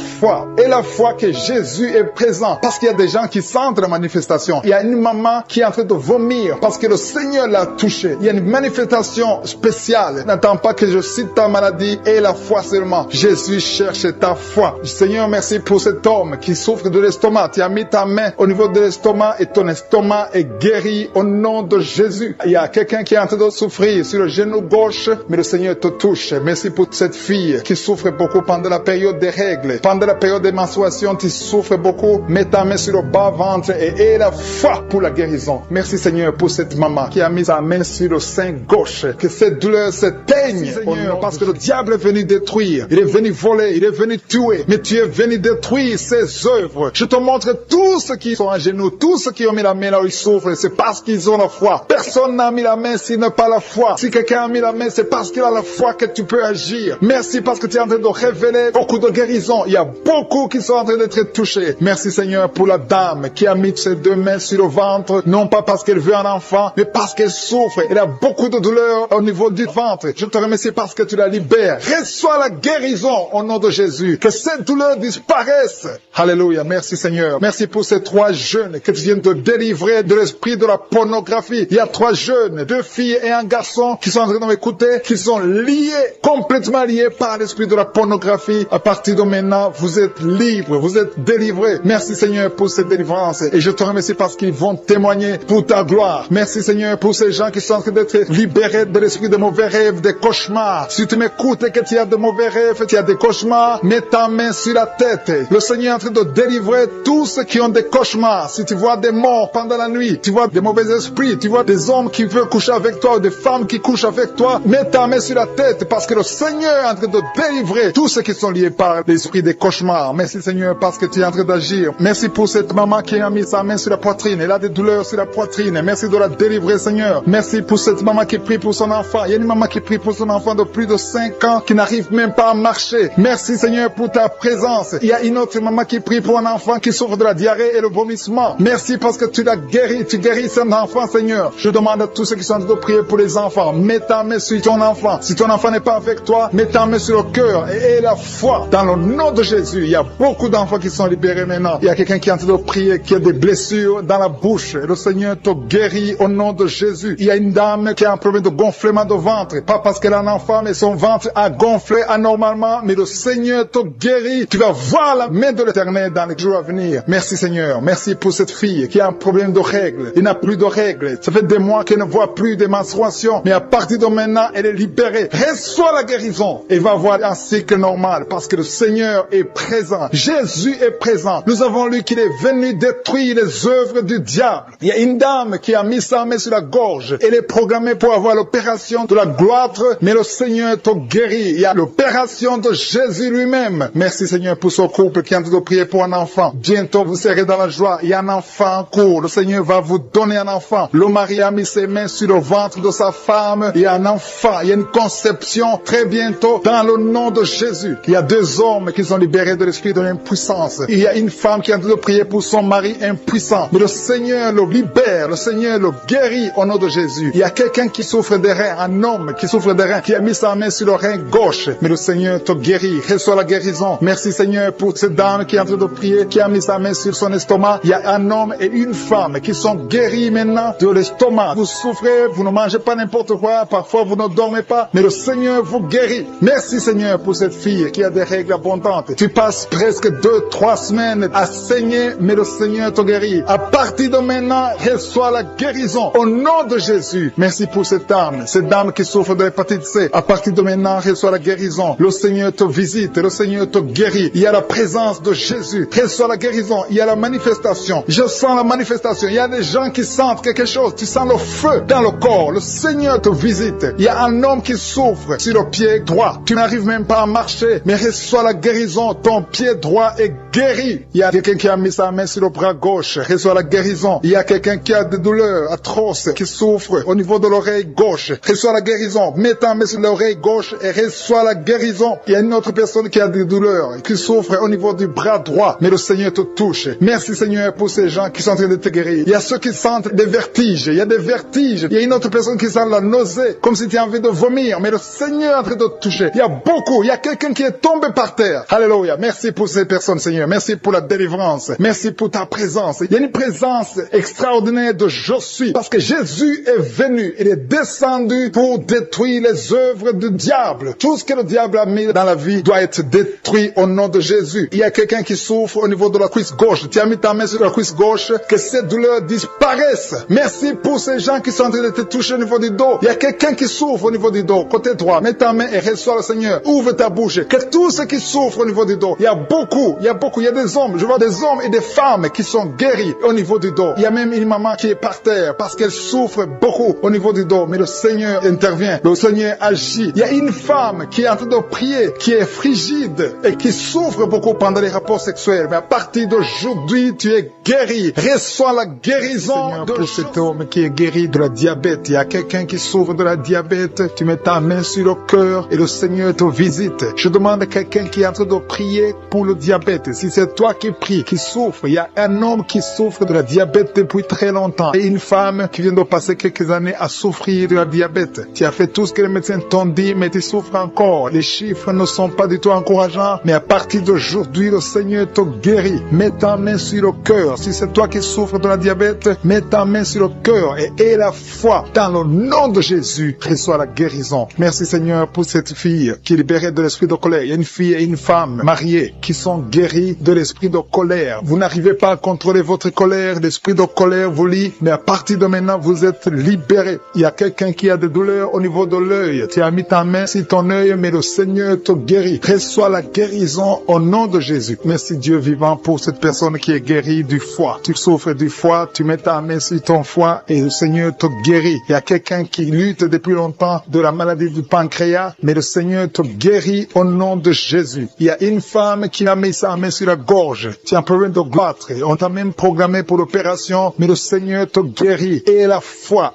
foi que Jésus est présent. Parce qu'il y a des gens qui sentent la manifestation. Il y a une maman qui est en train de vomir parce que le Seigneur l'a touchée. Il y a une manifestation spéciale. N'attends pas que je cite ta maladie et la foi seulement. Jésus cherche ta foi. Seigneur, merci pour cet homme qui souffre de l'estomac. Tu as mis ta main au niveau de l'estomac et ton estomac est guéri au nom de Jésus. Il y a quelqu'un qui est en train de souffrir sur le genou gauche, mais le Seigneur te touche. Merci pour cette fille qui souffre beaucoup pendant la période des règles. Pendant la période des menstruations, tu souffres beaucoup. Mets ta main sur le bas-ventre et aie la foi pour la guérison. Merci Seigneur pour cette maman qui a mis sa main sur le sein gauche. Que cette douleur s'éteigne, Seigneur, parce que le diable est venu détruire. Il est venu voler, il est venu tuer. Mais tu es venu détruire ses œuvres. Je te montre tous ceux qui sont à genoux, tous ceux qui ont mis la main là où ils souffrent. C'est parce qu'ils ont la foi. Personne n'a mis la main s'il n'a pas la foi. Si quelqu'un a mis la main, c'est parce qu'il a la foi que tu peux agir. Merci parce que tu es en train de révéler beaucoup de guérisons. Il y a beaucoup qui sont en train d'être touchés. Merci Seigneur pour la dame qui a mis ses 2 mains sur le ventre, non pas parce qu'elle veut un enfant, mais parce qu'elle souffre. Elle a beaucoup de douleurs au niveau du ventre. Je te remercie parce que tu la libères. Reçois la guérison au nom de Jésus. Que cette douleur disparaisse. Alléluia. Merci Seigneur. Merci pour ces 3 jeunes que tu viens de délivrer de l'esprit de la pornographie. Il y a 3 jeunes, 2 filles et un garçon qui sont en train de m'écouter, qui sont liés, complètement liés par l'esprit de la pornographie. À partir de maintenant, vous êtes libres, vous êtes délivrés. Merci Seigneur pour cette délivrance. Et je te remercie parce qu'ils vont témoigner pour ta gloire. Merci Seigneur pour ces gens qui sont en train d'être libérés de l'esprit de mauvais rêves, des cauchemars. Si tu m'écoutes et que tu as de mauvais rêves, tu as des cauchemars, mets ta main sur la tête. Le Seigneur est en train de délivrer tous ceux qui ont des cauchemars. Si tu vois des morts pendant la nuit, tu vois des mauvais esprits, tu vois des hommes qui veulent coucher avec toi ou des femmes qui couchent avec toi, mets ta main sur la tête parce que le Seigneur est en train de délivrer tous ceux qui sont liés par l'esprit des cauchemars. Merci Seigneur parce que tu es en train d'agir. Merci pour cette maman qui a mis sa main sur la poitrine. Elle a des douleurs sur la poitrine. Merci de la délivrer Seigneur. Merci pour cette maman qui prie pour son enfant. Il y a une maman qui prie pour son enfant de plus de 5 ans qui n'arrive même pas à marcher. Merci Seigneur pour ta présence. Il y a une autre maman qui prie pour un enfant qui souffre de la diarrhée et le vomissement. Merci parce que tu l'as guéri. Tu guéris cet enfant Seigneur. Je demande à tous ceux qui sont en train de prier pour les enfants. Mets ta main sur ton enfant. Si ton enfant n'est pas avec toi, mets ta main sur le cœur et aie la foi. Dans le nom de Jésus, il y a beaucoup d'enfants qui sont libérés maintenant. Il y a quelqu'un qui est en train de prier, qui a des blessures dans la bouche. Et le Seigneur te guérit au nom de Jésus. Il y a une dame qui a un problème de gonflement de ventre. Pas parce qu'elle a un enfant, mais son ventre a gonflé anormalement. Mais le Seigneur te guérit. Tu vas voir la main de l'Éternel dans les jours à venir. Merci Seigneur. Merci pour cette fille qui a un problème de règles. Il n'a plus de règles. Ça fait des mois qu'elle ne voit plus des menstruations. Mais à partir de maintenant, elle est libérée. Reçois la guérison. Et va voir un cycle normal parce que le Seigneur est présent. Jésus est présent. Nous avons lu qu'il est venu détruire les œuvres du diable. Il y a une dame qui a mis sa main sur la gorge. Elle est programmée pour avoir l'opération de la gloire, mais le Seigneur te guérit. Il y a l'opération de Jésus lui-même. Merci Seigneur pour ce couple qui est en train de prier pour un enfant. Bientôt vous serez dans la joie. Il y a un enfant en cours. Le Seigneur va vous donner un enfant. Le mari a mis ses mains sur le ventre de sa femme. Il y a un enfant. Il y a une conception très bientôt dans le nom de Jésus. Il y a 2 hommes qui sont libérés de l'esprit de l'impuissance. Il y a une femme qui est en train de prier pour son mari impuissant. Mais le Seigneur le libère. Le Seigneur le guérit au nom de Jésus. Il y a quelqu'un qui souffre des reins. Un homme qui souffre des reins. Qui a mis sa main sur le rein gauche. Mais le Seigneur te guérit. Reçois la guérison. Merci Seigneur pour cette dame qui est en train de prier. Qui a mis sa main sur son estomac. Il y a un homme et une femme qui sont guéris maintenant de l'estomac. Vous souffrez. Vous ne mangez pas n'importe quoi. Parfois vous ne dormez pas. Mais le Seigneur vous guérit. Merci Seigneur pour cette fille qui a des règles abondantes. Tu passes presque 2-3 semaines à saigner, mais le Seigneur te guérit. À partir de maintenant, reçois la guérison. Au nom de Jésus. Merci pour cette dame qui souffre de l'hépatite C. À partir de maintenant, reçoit la guérison. Le Seigneur te visite, le Seigneur te guérit. Il y a la présence de Jésus. Reçois la guérison. Il y a la manifestation. Je sens la manifestation. Il y a des gens qui sentent quelque chose. Tu sens le feu dans le corps. Le Seigneur te visite. Il y a un homme qui souffre sur le pied droit. Tu n'arrives même pas à marcher, mais reçois la guérison. Ton pied droit est guéri. Il y a quelqu'un qui a mis sa main sur le bras gauche. Reçois la guérison. Il y a quelqu'un qui a des douleurs atroces, qui souffre au niveau de l'oreille gauche. Reçois la guérison. Mets ta main sur l'oreille gauche et reçois la guérison. Il y a une autre personne qui a des douleurs, qui souffre au niveau du bras droit, mais le Seigneur te touche. Merci Seigneur pour ces gens qui sont en train de te guérir. Il y a ceux qui sentent des vertiges. Il y a des vertiges. Il y a une autre personne qui sent la nausée, comme si tu as envie de vomir, mais le Seigneur est en train de te toucher. Il y a beaucoup. Il y a quelqu'un qui est tombé par terre. Alléluia. Merci pour ces personnes, Seigneur. Merci pour la délivrance. Merci pour ta présence. Il y a une présence extraordinaire de je suis, parce que Jésus est venu. Il est descendu pour détruire les œuvres du diable. Tout ce que le diable a mis dans la vie doit être détruit au nom de Jésus. Il y a quelqu'un qui souffre au niveau de la cuisse gauche. Tu as mis ta main sur la cuisse gauche, que ces douleurs disparaissent. Merci pour ces gens qui sont en train de te toucher au niveau du dos. Il y a quelqu'un qui souffre au niveau du dos, côté droit. Mets ta main et reçois le Seigneur. Ouvre ta bouche. Que tous ceux qui souffrent au niveau du dos, il y a beaucoup, il y a des hommes. Je vois des hommes et des femmes qui sont guéris au niveau du dos. Il y a même une maman qui est par terre parce qu'elle souffre beaucoup au niveau du dos. Mais le Seigneur intervient. Le Seigneur agit. Il y a une femme qui est en train de prier, qui est frigide et qui souffre beaucoup pendant les rapports sexuels. Mais à partir d'aujourd'hui, tu es guéri. Reçois la guérison Seigneur, pour cet homme qui est guéri de la diabète. Il y a quelqu'un qui souffre de la diabète. Tu mets ta main sur le cœur et le Seigneur te visite. Je demande à quelqu'un qui est en train de prier pour le diabète. Si c'est toi qui pries, qui souffre, il y a un homme qui souffre de la diabète depuis très longtemps et une femme qui vient de passer quelques années à souffrir de la diabète. Tu as fait tout ce que les médecins t'ont dit, mais tu souffres encore. Les chiffres ne sont pas du tout encourageants, mais à partir d'aujourd'hui, le Seigneur te guérit. Mets ta main sur le cœur. Si c'est toi qui souffres de la diabète, mets ta main sur le cœur et aie la foi. Dans le nom de Jésus, reçois la guérison. Merci Seigneur pour cette fille qui est libérée de l'esprit de colère. Il y a une fille et une femme mariées qui sont guéries de l'esprit de colère. Vous n'arrivez pas à contrôler votre colère. L'esprit de colère vous lie, mais à partir de maintenant, vous êtes libérés. Il y a quelqu'un qui a des douleurs au niveau de l'œil. Tu as mis ta main sur ton œil, mais le Seigneur te guérit. Reçois la guérison au nom de Jésus. Merci Dieu vivant pour cette personne qui est guérie du foie. Tu souffres du foie, tu mets ta main sur ton foie et le Seigneur te guérit. Il y a quelqu'un qui lutte depuis longtemps de la maladie du pancréas, mais le Seigneur te guérit au nom de Jésus. Il y a une femme qui a mis sa main sur la gorge. Tu as un problème de goitre. On t'a même programmé pour l'opération, mais le Seigneur te guérit. Et la foi,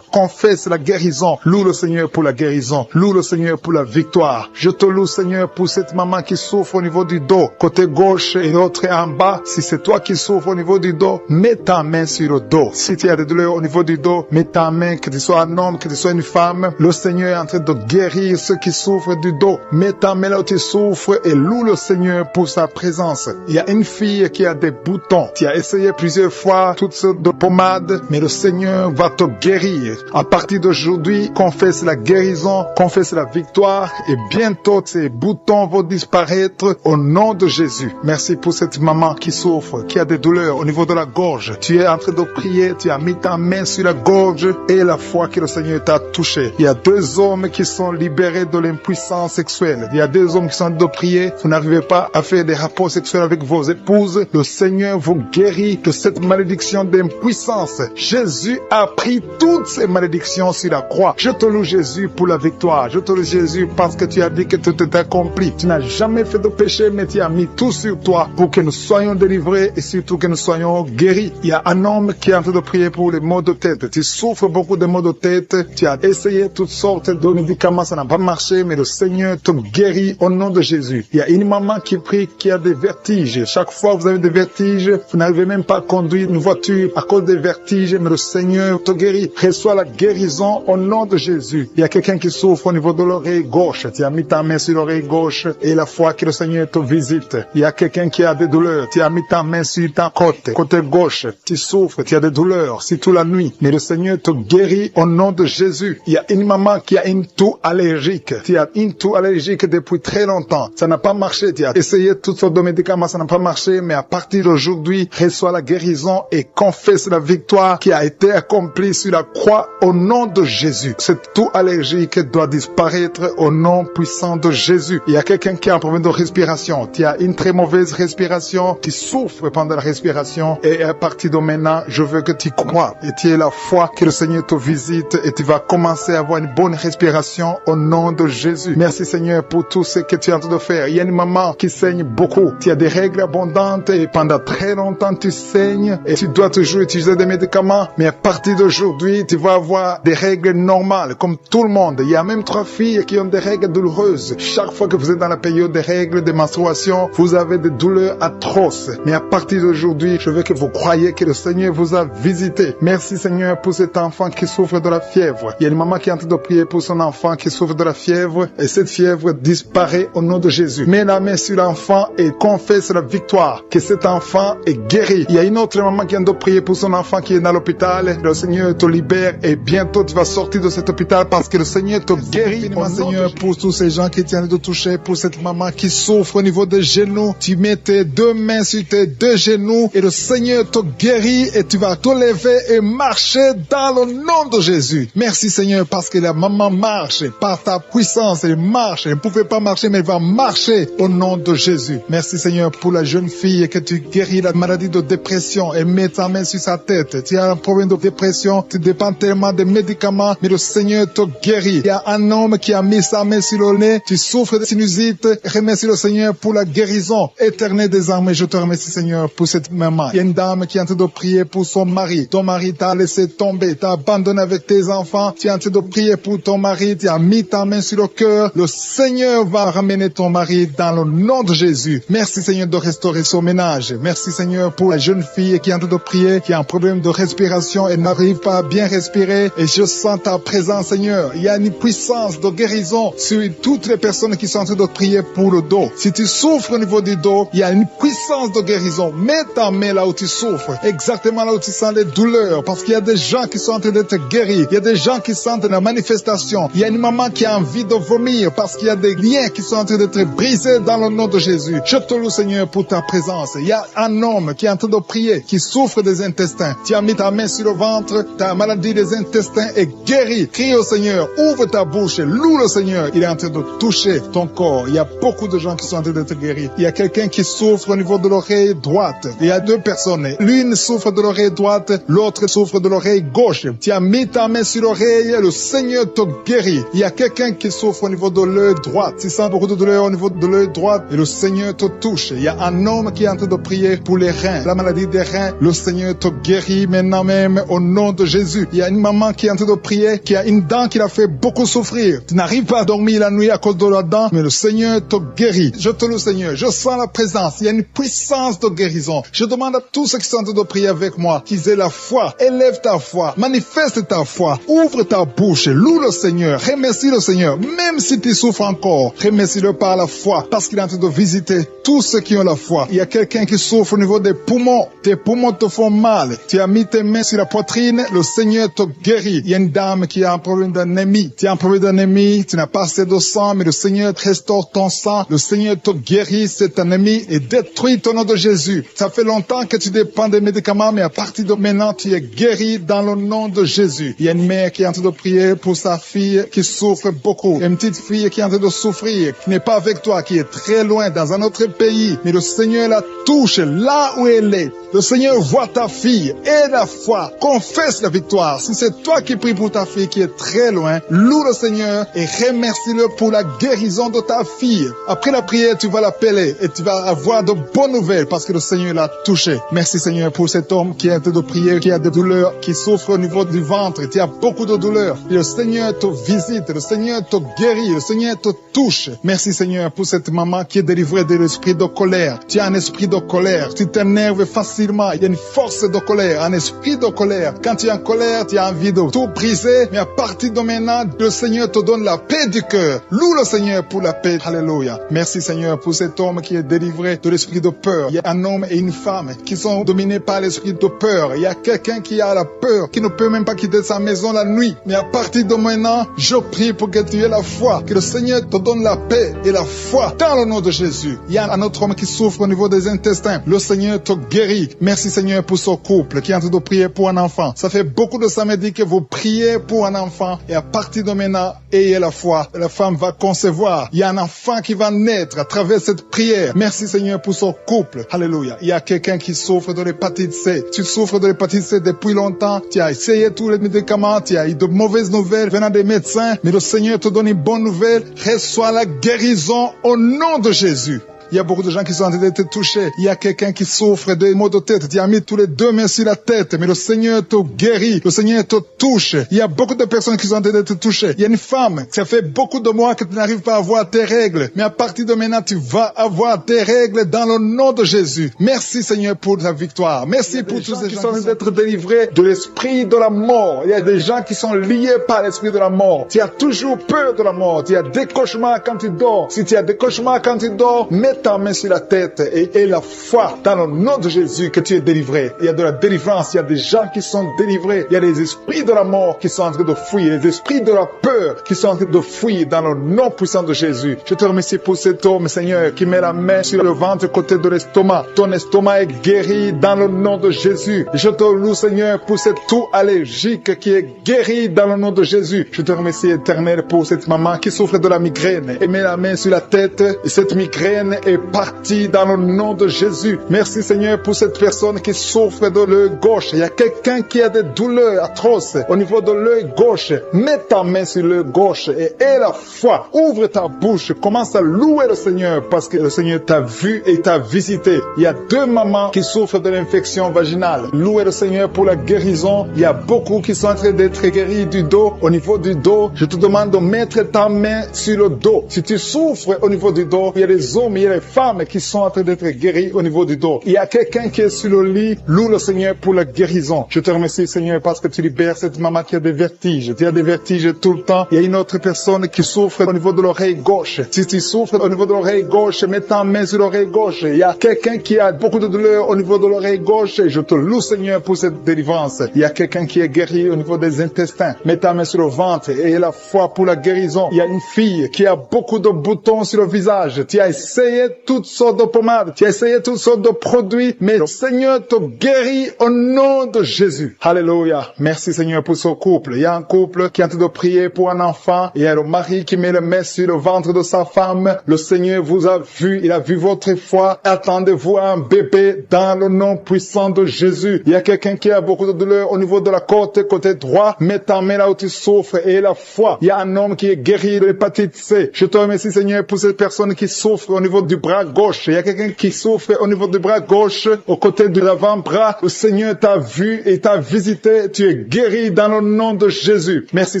confesse la guérison. Loue le Seigneur pour la guérison. Loue le Seigneur pour la victoire. Je te loue Seigneur pour cette maman qui souffre au niveau du dos, côté gauche et l'autre en bas. Si c'est toi qui souffres au niveau du dos, mets ta main sur le dos. Si tu as des douleurs au niveau du dos, mets ta main, que tu sois un homme, que tu sois une femme. Le Seigneur est en train de guérir ceux qui souffrent du dos. Mets ta main là où tu souffres et loue le Seigneur pour sa présence. Il y a une fille qui a des boutons. Tu as essayé plusieurs fois toutes sortes de pommades, mais le Seigneur va te guérir. À partir d'aujourd'hui, confesse la guérison, confesse la victoire et bientôt ces boutons vont disparaître au nom de Jésus. Merci pour cette maman qui souffre, qui a des douleurs au niveau de la gorge. Tu es en train de prier, tu as mis ta main sur la gorge et la foi que le Seigneur t'a touché. Il y a 2 hommes qui sont libérés de l'impuissance sexuelle. Il y a 2 hommes qui sont en train de prier. Vous n'arrivez pas à faire des rapports sexuels avec vos épouses. Le Seigneur vous guérit de cette malédiction d'impuissance. Jésus a pris toutes ces malédictions sur la croix. Je te loue Jésus pour la victoire. Je te loue Jésus parce que tu as dit que tout est accompli. Tu n'as jamais fait de péché, mais tu as mis tout sur toi pour que nous soyons délivrés et surtout que nous soyons guéris. Il y a un homme qui est en train de prier pour les maux de tête. Tu souffres beaucoup de maux de tête. Tu as essayé toutes sortes de médicaments, ça n'a pas marché, mais le Seigneur te guérit au nom de Jésus. Il y a une maman qui prie qui a des vertiges. Chaque fois que vous avez des vertiges, vous n'arrivez même pas à conduire une voiture à cause des vertiges, mais le Seigneur te guérit. Reçois la guérison au nom de Jésus. Il y a quelqu'un qui souffre au niveau de l'oreille gauche. Tu as mis ta main sur l'oreille gauche et la foi que le Seigneur te visite. Il y a quelqu'un qui a des douleurs. Tu as mis ta main sur ta côté gauche. Tu souffres, tu as des douleurs, c'est toute la nuit. Mais le Seigneur te guérit au nom de Jésus. Il y a une maman qui a une toux allergique. Tu as une toux allergique depuis très longtemps. Ça n'a pas marché. Tu as essayé toutes sortes de médicaments, ça n'a pas marché, mais à partir d'aujourd'hui, reçois la guérison et confesse la victoire qui a été accomplie sur la croix au nom de Jésus. Cette toux allergique doit disparaître au nom puissant de Jésus. Il y a quelqu'un qui a un problème de respiration. Tu as une très mauvaise respiration, tu souffres pendant la respiration et à partir de maintenant, je veux que tu crois et tu aies la foi que le Seigneur te visite et tu vas commencer à avoir une bonne respiration au nom de Jésus. Merci Seigneur pour tout ce que tu es en train de faire. Il y a une maman qui saigne beaucoup. Tu as des règles abondantes et pendant très longtemps tu saignes et tu dois toujours utiliser des médicaments, mais à partir d'aujourd'hui, tu vas avoir des règles normales comme tout le monde. Il y a même 3 filles qui ont des règles douloureuses. Chaque fois que vous êtes dans la période des règles, des menstruations, vous avez des douleurs atroces. Mais à partir d'aujourd'hui, je veux que vous croyiez que le Seigneur vous a visité. Merci Seigneur pour cet enfant qui souffre de la fièvre. Il y a une maman qui est en train de prier pour son enfant qui souffre de la fièvre et cette fièvre disparaît au nom de Jésus. Mets la main sur l'enfant et confesse la victoire, que cet enfant est guéri. Il y a une autre maman qui vient de prier pour son enfant qui est dans l'hôpital. Le Seigneur te libère et bientôt tu vas sortir de cet hôpital parce que le Seigneur te guérit. Seigneur, pour tous ces gens qui tiennent de toucher, pour cette maman qui souffre au niveau des genoux, tu mets tes 2 mains sur tes 2 genoux et le Seigneur te guérit et tu vas te lever et marcher dans le nom de Jésus. Merci Seigneur parce que la maman marche par ta puissance, elle marche, elle ne pouvait pas marcher mais elle va marcher au nom de Jésus. Merci Seigneur pour la jeune fille que tu guéris la maladie de dépression et mets ta main sur sa tête. Tu as un problème de dépression, tu dépends tellement des médicaments mais le Seigneur te guérit. Il y a un homme qui a mis sa main sur le nez, tu souffres de sinusite, remercie le Seigneur pour la guérison éternelle des armées. Je te remercie Seigneur pour cette maman. Il y a une dame qui est en train de prier pour son mari. Ton mari t'a laissé tomber, t'a abandonné avec tes enfants, tu es en train de prier pour ton mari, tu as mis ta main sur le cœur. Le Seigneur va ramener ton mari dans le nom de Jésus. Merci Seigneur de restaurer son ménage. Merci Seigneur pour la jeune fille qui est en train de prier, qui a un problème de respiration et n'arrive pas à bien respirer et je sens ta présence Seigneur. Il y a une puissance de guérison sur toutes les personnes qui sont en train de prier pour le dos. Si tu souffres au niveau du dos, il y a une puissance de guérison. Mets ta main là où tu souffres, exactement là où tu sens les douleurs, parce qu'il y a des gens qui sont en train d'être guéris. Il y a des gens qui sentent la manifestation. Il y a une maman qui a envie de vomir parce qu'il y a des liens qui sont en train d'être brisés dans le nom de Jésus. Je te loue Seigneur pour ta présence. Il y a un homme qui est en train de prier, qui souffre des intestins. Tu as mis ta main sur le ventre, ta maladie des intestins est guérie. Crie au Seigneur, ouvre ta bouche, loue le Seigneur. Il est en train de toucher ton corps. Il y a beaucoup de gens qui sont en train d'être guéris. Il y a quelqu'un qui souffre au niveau de l'oreille droite. Il y a 2 personnes. L'une souffre de l'oreille droite, l'autre souffre de l'oreille gauche. Tu as mis ta main sur l'oreille, le Seigneur te guérit. Il y a quelqu'un qui souffre au niveau de l'œil droit. Tu sens beaucoup de douleur au niveau de l'œil droit et le Seigneur te touche. Il y a un homme qui est en train de prier pour les reins. La maladie des reins, le Seigneur te guérit maintenant même au nom de Jésus. Il y a une maman qui est en train de prier, qui a une dent qui l'a fait beaucoup souffrir. Tu n'arrives pas à dormir la nuit à cause de la dent, mais le Seigneur te guérit. Je te loue Seigneur, je sens la présence. Il y a une puissance de guérison. Je demande à tous ceux qui sont en train de prier avec moi qu'ils aient la foi. Élève ta foi, manifeste ta foi, ouvre ta bouche, loue le Seigneur, remercie le Seigneur. Même si tu souffres encore, remercie-le par la foi, parce qu'il est en train de visiter tous ceux qui ont la foi. Il y a quelqu'un qui souffre au niveau des poumons. Tes poumons te font mal. Tu as mis tes mains sur la poitrine, le Seigneur te guérit. Il y a une dame qui a un problème d'anémie. Tu as un problème d'anémie, tu n'as pas assez de sang, mais le Seigneur restaure ton sang. Le Seigneur te guérit cette anémie et détruit ton nom de Jésus. Ça fait longtemps que tu dépends des médicaments, mais à partir de maintenant, tu es guéri dans le nom de Jésus. Il y a une mère qui est en train de prier pour sa fille qui souffre beaucoup. Une petite fille qui est en train de souffrir, qui n'est pas avec toi, qui est très loin dans un autre pays, mais le Seigneur la touche là où elle est. Le Seigneur voit ta fille et la foi. Confesse la victoire. Si c'est toi qui pries pour ta fille qui est très loin, loue le Seigneur et remercie-le pour la guérison de ta fille. Après la prière, tu vas l'appeler et tu vas avoir de bonnes nouvelles parce que le Seigneur l'a touché. Merci Seigneur pour cet homme qui est en train de prier, qui a des douleurs, qui souffre au niveau du ventre. Tu as beaucoup de douleurs. Et le Seigneur te visite, le Seigneur te guérit, le Seigneur te touche. Merci Seigneur pour cette maman qui est délivrée de l'esprit de colère. Tu as un esprit de colère. Tu t'énerves facilement. Il y a une force de colère, un esprit de colère. Quand tu es en colère, tu as envie de tout briser. Mais à partir de maintenant, le Seigneur te donne la paix du cœur. Loue le Seigneur pour la paix. Alléluia. Merci Seigneur pour cet homme qui est délivré de l'esprit de peur. Il y a un homme et une femme qui sont dominés par l'esprit de peur. Il y a quelqu'un qui a la peur, qui ne peut même pas quitter sa maison la nuit. Mais à partir de maintenant, je prie pour que tu aies la foi. Que le Seigneur te donne la paix et la foi dans le nom de Jésus. Il y a un autre homme qui souffre au niveau des intestins. Le Seigneur te guérit. Merci Seigneur pour ce couple qui est en train de prier pour un enfant. Ça fait beaucoup de samedis que vous priez pour un enfant et à partir de maintenant, ayez la foi. La femme va concevoir. Il y a un enfant qui va naître à travers cette prière. Merci Seigneur pour ce couple. Alléluia. Il y a quelqu'un qui souffre de l'hépatite C. Tu souffres de l'hépatite C depuis longtemps. Tu as essayé tous les médicaments. Tu as eu de mauvaises nouvelles venant des médecins. Mais le Seigneur te donne une bonne nouvelle. Reçois la guérison au nom de Jésus. Il y a beaucoup de gens qui sont en train d'être touchés. Il y a quelqu'un qui souffre de maux de tête. Tu as mis tous les deux mains sur la tête, mais le Seigneur te guérit. Le Seigneur te touche. Il y a beaucoup de personnes qui sont en train d'être touchées. Il y a une femme, ça fait beaucoup de mois que tu n'arrives pas à avoir tes règles. Mais à partir de maintenant, tu vas avoir tes règles dans le nom de Jésus. Merci Seigneur pour ta victoire. Merci pour tous ces gens qui sont en train d'être délivrés de l'esprit de la mort. Il y a des gens qui sont liés par l'esprit de la mort. Tu as toujours peur de la mort. Tu as des cauchemars quand tu dors. Si tu as des cauchemars quand tu dors, mets ta main sur la tête et la foi dans le nom de Jésus que tu es délivré. Il y a de la délivrance, il y a des gens qui sont délivrés. Il y a des esprits de la mort qui sont en train de fuir, les esprits de la peur qui sont en train de fuir dans le nom puissant de Jésus. Je te remercie pour cet homme, Seigneur, qui met la main sur le ventre côté de l'estomac. Ton estomac est guéri dans le nom de Jésus. Je te loue, Seigneur, pour cette toux allergique qui est guérie dans le nom de Jésus. Je te remercie, Éternel, pour cette maman qui souffre de la migraine et met la main sur la tête et cette migraine est partie dans le nom de Jésus. Merci Seigneur pour cette personne qui souffre de l'œil gauche. Il y a quelqu'un qui a des douleurs atroces au niveau de l'œil gauche. Mets ta main sur l'œil gauche et aie la foi. Ouvre ta bouche. Commence à louer le Seigneur parce que le Seigneur t'a vu et t'a visité. Il y a 2 mamans qui souffrent de l'infection vaginale. Louez le Seigneur pour la guérison. Il y a beaucoup qui sont en train d'être guéris du dos. Au niveau du dos, je te demande de mettre ta main sur le dos. Si tu souffres au niveau du dos, il y a des hommes, il y a des femmes qui sont en train d'être guéris au niveau du dos. Il y a quelqu'un qui est sur le lit. Loue le Seigneur pour la guérison. Je te remercie Seigneur parce que tu libères cette maman qui a des vertiges. Tu as des vertiges tout le temps. Il y a une autre personne qui souffre au niveau de l'oreille gauche. Si tu souffres au niveau de l'oreille gauche, mets ta main sur l'oreille gauche. Il y a quelqu'un qui a beaucoup de douleur au niveau de l'oreille gauche. Je te loue Seigneur pour cette délivrance. Il y a quelqu'un qui est guéri au niveau des intestins. Mets ta main sur le ventre et aie la foi pour la guérison. Il y a une fille qui a beaucoup de boutons sur le visage. Tu as essayé toutes sortes de pommades. Tu as essayé toutes sortes de produits, mais le Seigneur te guérit au nom de Jésus. Alléluia. Merci Seigneur pour ce couple. Il y a un couple qui est en train de prier pour un enfant. Il y a le mari qui met le main sur le ventre de sa femme. Le Seigneur vous a vu. Il a vu votre foi. Attendez-vous à un bébé dans le nom puissant de Jésus. Il y a quelqu'un qui a beaucoup de douleur au niveau de la côte, côté droit. Mets ta main là où tu souffres et la foi. Il y a un homme qui est guéri de l'hépatite C. Je te remercie Seigneur pour cette personne qui souffre au niveau du bras gauche. Il y a quelqu'un qui souffre au niveau du bras gauche, au côté de l'avant-bras. Le Seigneur t'a vu et t'a visité. Tu es guéri dans le nom de Jésus. Merci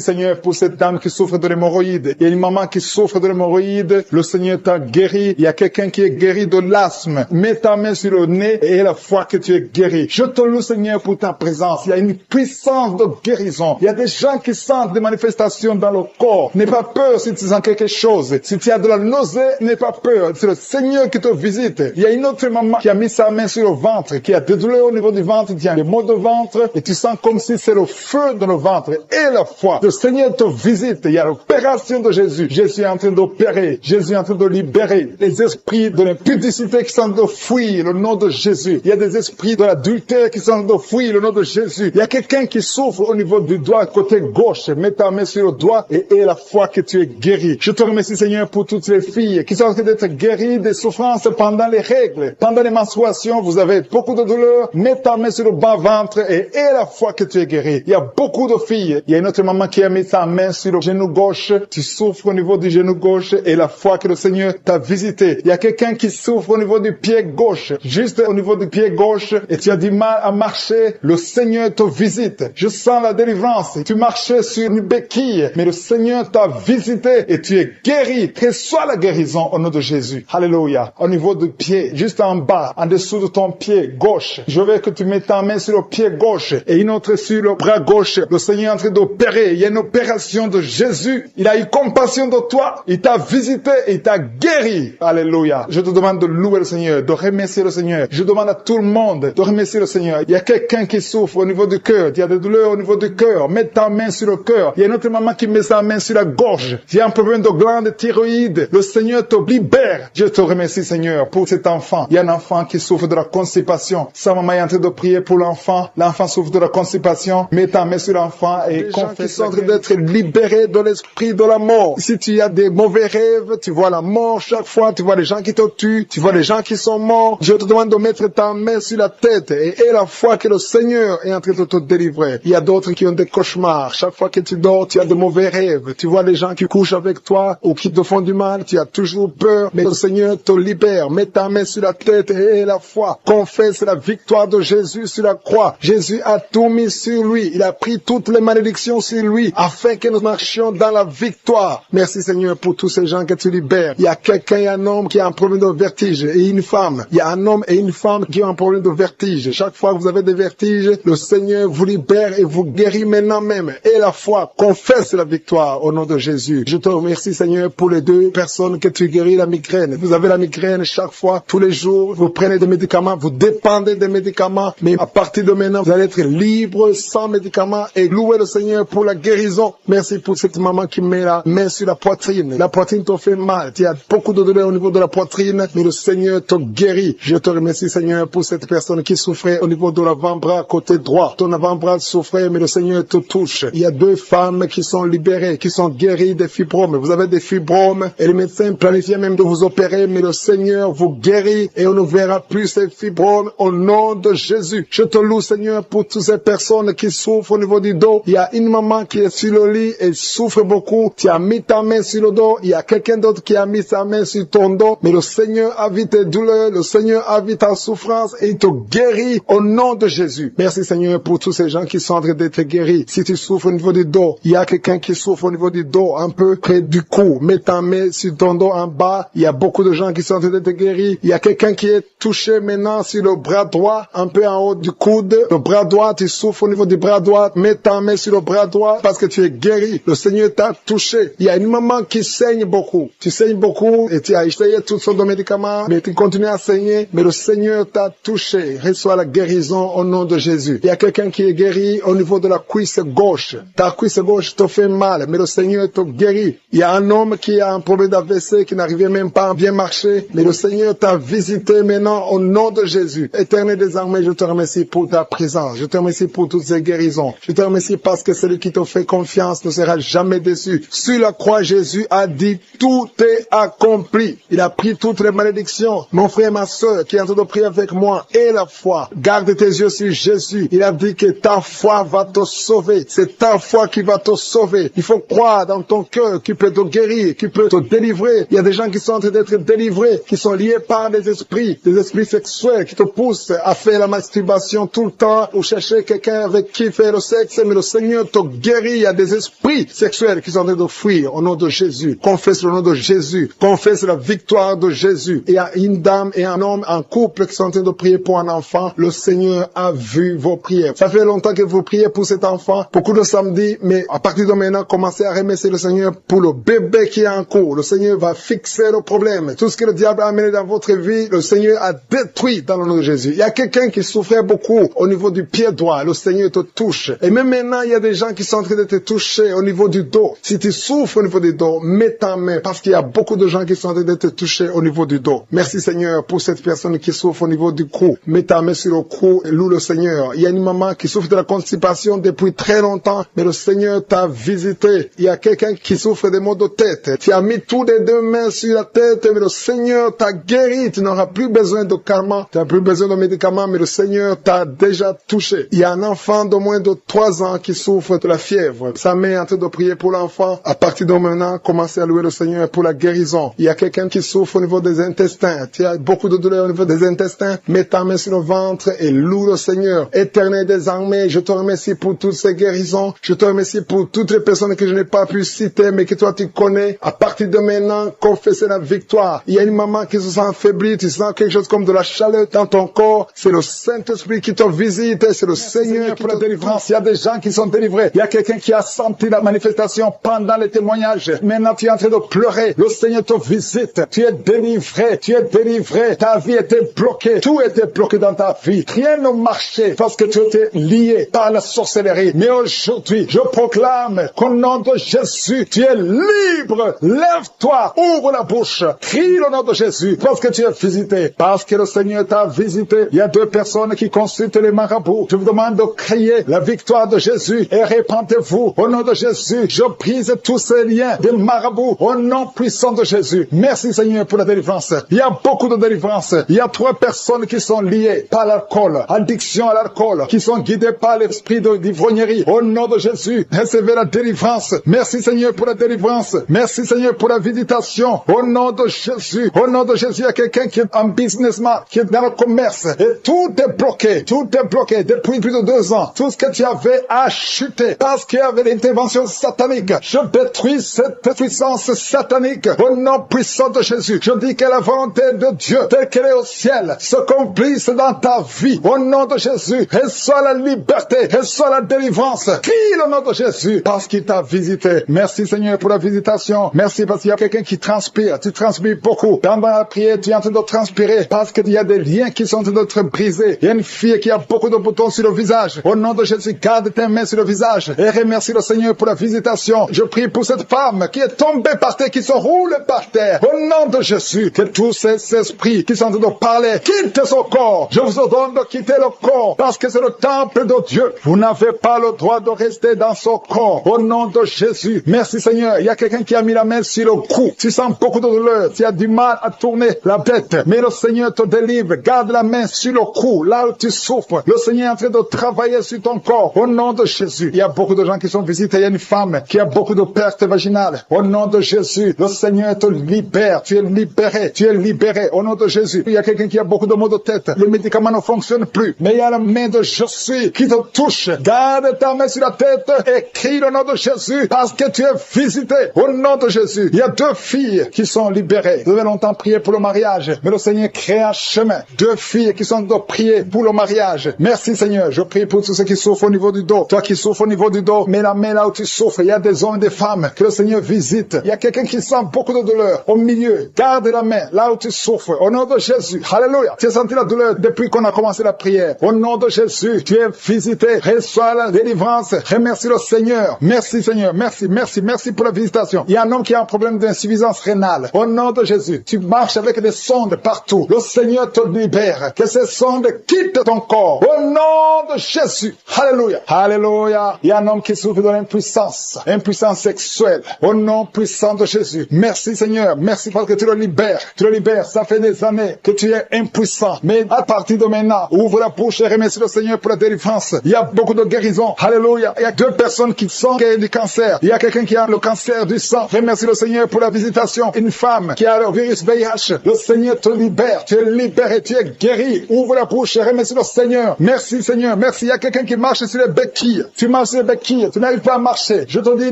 Seigneur pour cette dame qui souffre de l'hémorroïde. Il y a une maman qui souffre de l'hémorroïde. Le Seigneur t'a guéri. Il y a quelqu'un qui est guéri de l'asthme. Mets ta main sur le nez et aie la foi que tu es guéri. Je te loue Seigneur pour ta présence. Il y a une puissance de guérison. Il y a des gens qui sentent des manifestations dans le corps. N'aie pas peur si tu sens quelque chose. Si tu as de la nausée, n'aie pas peur. C'est le Seigneur qui te visite. Il y a une autre maman qui a mis sa main sur le ventre, qui a des douleurs au niveau du ventre, qui a des maux de ventre, et tu sens comme si c'est le feu dans le ventre. Et la foi, le Seigneur te visite. Il y a l'opération de Jésus. Jésus est en train d'opérer. Jésus est en train de libérer les esprits de l'impudicité qui sont en train de fuir le nom de Jésus. Il y a des esprits de l'adultère qui sont en train de fuir le nom de Jésus. Il y a quelqu'un qui souffre au niveau du doigt côté gauche. Mets ta main sur le doigt et aie la foi que tu es guéri. Je te remercie Seigneur pour toutes les filles qui sont en train d'être guéries des souffrances pendant les règles. Pendant les menstruations, vous avez beaucoup de douleurs. Mets ta main sur le bas-ventre et aie la foi que tu es guéri. Il y a beaucoup de filles. Il y a une autre maman qui a mis sa main sur le genou gauche. Tu souffres au niveau du genou gauche et la foi que le Seigneur t'a visité. Il y a quelqu'un qui souffre au niveau du pied gauche. Juste au niveau du pied gauche et tu as du mal à marcher. Le Seigneur te visite. Je sens la délivrance. Tu marchais sur une béquille, mais le Seigneur t'a visité et tu es guéri. Reçois la guérison au nom de Jésus. Alléluia. Au niveau du pied, juste en bas, en dessous de ton pied gauche. Je veux que tu mettes ta main sur le pied gauche et une autre sur le bras gauche. Le Seigneur est en train d'opérer. Il y a une opération de Jésus. Il a eu compassion de toi. Il t'a visité et il t'a guéri. Alléluia. Je te demande de louer le Seigneur, de remercier le Seigneur. Je demande à tout le monde de remercier le Seigneur. Il y a quelqu'un qui souffre au niveau du cœur. Il y a des douleurs au niveau du cœur. Mets ta main sur le cœur. Il y a une autre maman qui met sa main sur la gorge. Il y a un problème de glande thyroïde. Le Seigneur te libère. Je te remercie, Seigneur, pour cet enfant. Il y a un enfant qui souffre de la constipation. Sa maman est en train de prier pour l'enfant. L'enfant souffre de la constipation. Mets ta main sur l'enfant et confesse qui sont en train d'être libérés de l'esprit de la mort. Si tu as des mauvais rêves, tu vois la mort chaque fois, tu vois les gens qui te tuent, tu vois les gens qui sont morts. Je te demande de mettre ta main sur la tête et la foi que le Seigneur est en train de te délivrer. Il y a d'autres qui ont des cauchemars. Chaque fois que tu dors, tu as de mauvais rêves. Tu vois les gens qui couchent avec toi ou qui te font du mal, tu as toujours peur. Mais le Seigneur te libère. Mets ta main sur la tête et la foi. Confesse la victoire de Jésus sur la croix. Jésus a tout mis sur lui. Il a pris toutes les malédictions sur lui afin que nous marchions dans la victoire. Merci Seigneur pour tous ces gens que tu libères. Il y a quelqu'un et un homme qui a un problème de vertige et une femme. Il y a un homme et une femme qui ont un problème de vertige. Chaque fois que vous avez des vertiges, le Seigneur vous libère et vous guérit maintenant même. Et la foi confesse la victoire au nom de Jésus. Je te remercie Seigneur pour les deux personnes que tu guéris la migraine. Vous avez la migraine chaque fois, tous les jours, vous prenez des médicaments, vous dépendez des médicaments, mais à partir de maintenant, vous allez être libre sans médicaments et louer le Seigneur pour la guérison. Merci pour cette maman qui met la main sur la poitrine. La poitrine te fait mal. Il y a beaucoup de douleur au niveau de la poitrine, mais le Seigneur te guérit. Je te remercie Seigneur pour cette personne qui souffrait au niveau de l'avant-bras côté droit. Ton avant-bras souffrait, mais le Seigneur te touche. Il y a deux femmes qui sont libérées, qui sont guéries des fibromes. Vous avez des fibromes et les médecins planifiaient même de vous opérer, mais le Seigneur vous guérit et on ne verra plus ces fibromes au nom de Jésus. Je te loue Seigneur pour toutes ces personnes qui souffrent au niveau du dos. Il y a une maman qui est sur le lit et souffre beaucoup. Tu as mis ta main sur le dos. Il y a quelqu'un d'autre qui a mis sa main sur ton dos. Mais le Seigneur a vu tes douleurs. Le Seigneur a vu ta souffrance et il te guérit au nom de Jésus. Merci Seigneur pour tous ces gens qui sont en train d'être guéris. Si tu souffres au niveau du dos, il y a quelqu'un qui souffre au niveau du dos, un peu près du cou. Mets ta main sur ton dos en bas. Il y a beaucoup de gens qui sont en train d'être guéris. Il y a quelqu'un qui est touché maintenant sur le bras droit, un peu en haut du coude. Le bras droit, tu souffres au niveau du bras droit. Mets ta main sur le bras droit parce que tu es guéri. Le Seigneur t'a touché. Il y a une maman qui saigne beaucoup. Tu saignes beaucoup et tu as essayé toutes sortes de médicaments, mais tu continues à saigner. Mais le Seigneur t'a touché. Reçois la guérison au nom de Jésus. Il y a quelqu'un qui est guéri au niveau de la cuisse gauche. Ta cuisse gauche te fait mal, mais le Seigneur te guérit. Il y a un homme qui a un problème d'AVC qui n'arrivait même pas à bien marcher, mais le Seigneur t'a visité maintenant au nom de Jésus. Éternel des armées, je te remercie pour ta présence. Je te remercie pour toutes ces guérisons. Je te remercie parce que celui qui te fait confiance ne sera jamais déçu. Sur la croix, Jésus a dit, tout est accompli. Il a pris toutes les malédictions. Mon frère et ma soeur qui est en train de prier avec moi, et la foi. Garde tes yeux sur Jésus. Il a dit que ta foi va te sauver. C'est ta foi qui va te sauver. Il faut croire dans ton cœur qu'il peut te guérir, qu'il peut te délivrer. Il y a des gens qui sont en train d'être délivrés, qui sont liés par des esprits sexuels qui te poussent à faire la masturbation tout le temps ou chercher quelqu'un avec qui faire le sexe. Mais le Seigneur te guérit. Il y a des esprits sexuels qui sont en train de fuir au nom de Jésus. Confesse le nom de Jésus. Confesse la victoire de Jésus. Il y a une dame et un homme, un couple qui sont en train de prier pour un enfant. Le Seigneur a vu vos prières. Ça fait longtemps que vous priez pour cet enfant. Beaucoup de samedis, mais à partir de maintenant, commencez à remercier le Seigneur pour le bébé qui est en cours. Le Seigneur va fixer le problème. Tout ce que le diable a amené dans votre vie, le Seigneur a détruit dans le nom de Jésus. Il y a quelqu'un qui souffrait beaucoup au niveau du pied droit. Le Seigneur te touche. Et même maintenant, il y a des gens qui sont en train de te toucher au niveau du dos. Si tu souffres au niveau du dos, mets ta main parce qu'il y a beaucoup de gens qui sont en train de te toucher au niveau du dos. Merci Seigneur pour cette personne qui souffre au niveau du cou. Mets ta main sur le cou et loue le Seigneur. Il y a une maman qui souffre de la constipation depuis très longtemps, mais le Seigneur t'a visité. Il y a quelqu'un qui souffre des maux de tête. Tu as mis toutes les deux mains sur la tête, mais le Seigneur t'a guéri. Tu n'auras plus besoin de calmants, tu n'as plus besoin de médicaments, mais le Seigneur t'a déjà touché. Il y a un enfant de moins de 3 ans qui souffre de la fièvre. Sa mère est en train de prier pour l'enfant. À partir de maintenant, commencez à louer le Seigneur pour la guérison. Il y a quelqu'un qui souffre au niveau des intestins. Tu as beaucoup de douleur au niveau des intestins. Mets ta main sur le ventre et loue le Seigneur. Éternel des armées, je te remercie pour toutes ces guérisons. Je te remercie pour toutes les personnes que je n'ai pas pu citer, mais que toi tu connais. À partir de maintenant, confessez la victoire. Il y a une maman qui se sent affaiblie. Tu sens quelque chose comme de la chaleur dans ton corps. C'est le Saint-Esprit qui te visite. C'est le Seigneur pour la délivrance. Il y a des gens qui sont délivrés. Il y a quelqu'un qui a senti la manifestation pendant les témoignages. Maintenant, tu es en train de pleurer. Le Seigneur te visite. Tu es délivré. Tu es délivré. Ta vie était bloquée. Tout était bloqué dans ta vie. Rien ne marchait parce que tu étais lié par la sorcellerie. Mais aujourd'hui, je proclame qu'au nom de Jésus, tu es libre. lève-toi, ouvre la bouche, crie le nom de Jésus, parce que tu es visité, parce que le Seigneur t'a visité. Il y a 2 personnes qui consultent les marabouts. Je vous demande de crier la victoire de Jésus et répandez-vous au nom de Jésus. Je brise tous ces liens des marabouts au nom puissant de Jésus. Merci Seigneur pour la délivrance. Il y a beaucoup de délivrance. Il y a 3 personnes qui sont liées par l'alcool, addiction à l'alcool, qui sont guidées par l'esprit d'ivrognerie. Au nom de Jésus, recevez la délivrance. Merci Seigneur pour la délivrance. Merci Seigneur pour la visitation. Au nom de Jésus. Au nom de Jésus, il y a quelqu'un qui est un businessman, qui est dans le commerce. Et tout est bloqué. Tout est bloqué depuis plus de 2 ans. Tout ce que tu avais a chuté parce qu'il y avait l'intervention satanique. Je détruis cette puissance satanique au nom puissant de Jésus. Je dis que la volonté de Dieu, telle qu'elle est au ciel, se accomplisse dans ta vie. Au nom de Jésus, reçois la liberté, reçois la délivrance. Crie le nom de Jésus parce qu'il t'a visité. Merci Seigneur pour la visitation. Merci parce qu'il y a quelqu'un qui transpire. Tu transpires beaucoup. Pendant la prière, tu es en train de transpirer parce qu'il y a des liens qui sont en train d'être brisés. Il y a une fille qui a beaucoup de boutons sur le visage. Au nom de Jésus, garde tes mains sur le visage et remercie le Seigneur pour la visitation. Je prie pour cette femme qui est tombée par terre, qui se roule par terre. Au nom de Jésus, que tous ces esprits qui sont en train de parler quittent son corps. Je vous ordonne de quitter le corps parce que c'est le temple de Dieu. Vous n'avez pas le droit de rester dans son corps. Au nom de Jésus. Merci Seigneur. Il y a quelqu'un qui a mis la main sur le cou. Tu sens beaucoup de douleur. Tu as du mal à tourner la tête. Mais le Seigneur te délivre. Garde la main sur le cou, là où tu souffres. Le Seigneur est en train de travailler sur ton corps. Au nom de Jésus. Il y a beaucoup de gens qui sont visités. Il y a une femme qui a beaucoup de pertes vaginales. Au nom de Jésus. Le Seigneur te libère. Tu es libéré. Tu es libéré. Au nom de Jésus. Il y a quelqu'un qui a beaucoup de maux de tête. Les médicaments ne fonctionnent plus. Mais il y a la main de Jésus qui te touche. Garde ta main sur la tête et crie le nom de Jésus parce que tu es visité. Au nom de Jésus. Il y a 2 filles qui sont libérées. Vous avez longtemps prié pour le mariage. Mais le Seigneur crée un chemin. 2 filles qui sont de prier pour le mariage. Merci Seigneur. Je prie pour tous ceux qui souffrent au niveau du dos. Toi qui souffres au niveau du dos, mets la main là où tu souffres. Il y a des hommes et des femmes que le Seigneur visite. Il y a quelqu'un qui sent beaucoup de douleur au milieu. Garde la main là où tu souffres. Au nom de Jésus. Alléluia. Tu as senti la douleur depuis qu'on a commencé la prière. Au nom de Jésus, tu es visité. Reçois la délivrance. Remercie le Seigneur. Merci Seigneur. Merci, merci, merci pour la visitation. Il y a un homme qui a un problème d'insuffisance rénale. Au nom de Jésus, tu marches avec des sondes partout. Le Seigneur te libère. Que ces sondes quittent ton corps. Au nom de Jésus. Alléluia. Alléluia. Il y a un homme qui souffre de l'impuissance. Impuissance sexuelle. Au nom puissant de Jésus. Merci Seigneur. Merci parce que tu le libères. Tu le libères. Ça fait des années que tu es impuissant. Mais à partir de maintenant, ouvre la bouche et remercie le Seigneur pour la délivrance. Il y a beaucoup de guérisons. Alléluia. Il y a 2 personnes qui sont guéries du cancer. Il y a quelqu'un qui a le cancer du sang. Remercie le Seigneur pour la visitation. Une femme qui a le virus VIH. Le Seigneur te libère. Tu es libéré. Tu es guéri. Ouvre la bouche et remercie le Seigneur. Merci Seigneur. Merci. Il y a quelqu'un qui marche sur les béquilles. Tu marches sur les béquilles. Tu n'arrives pas à marcher. Je te dis,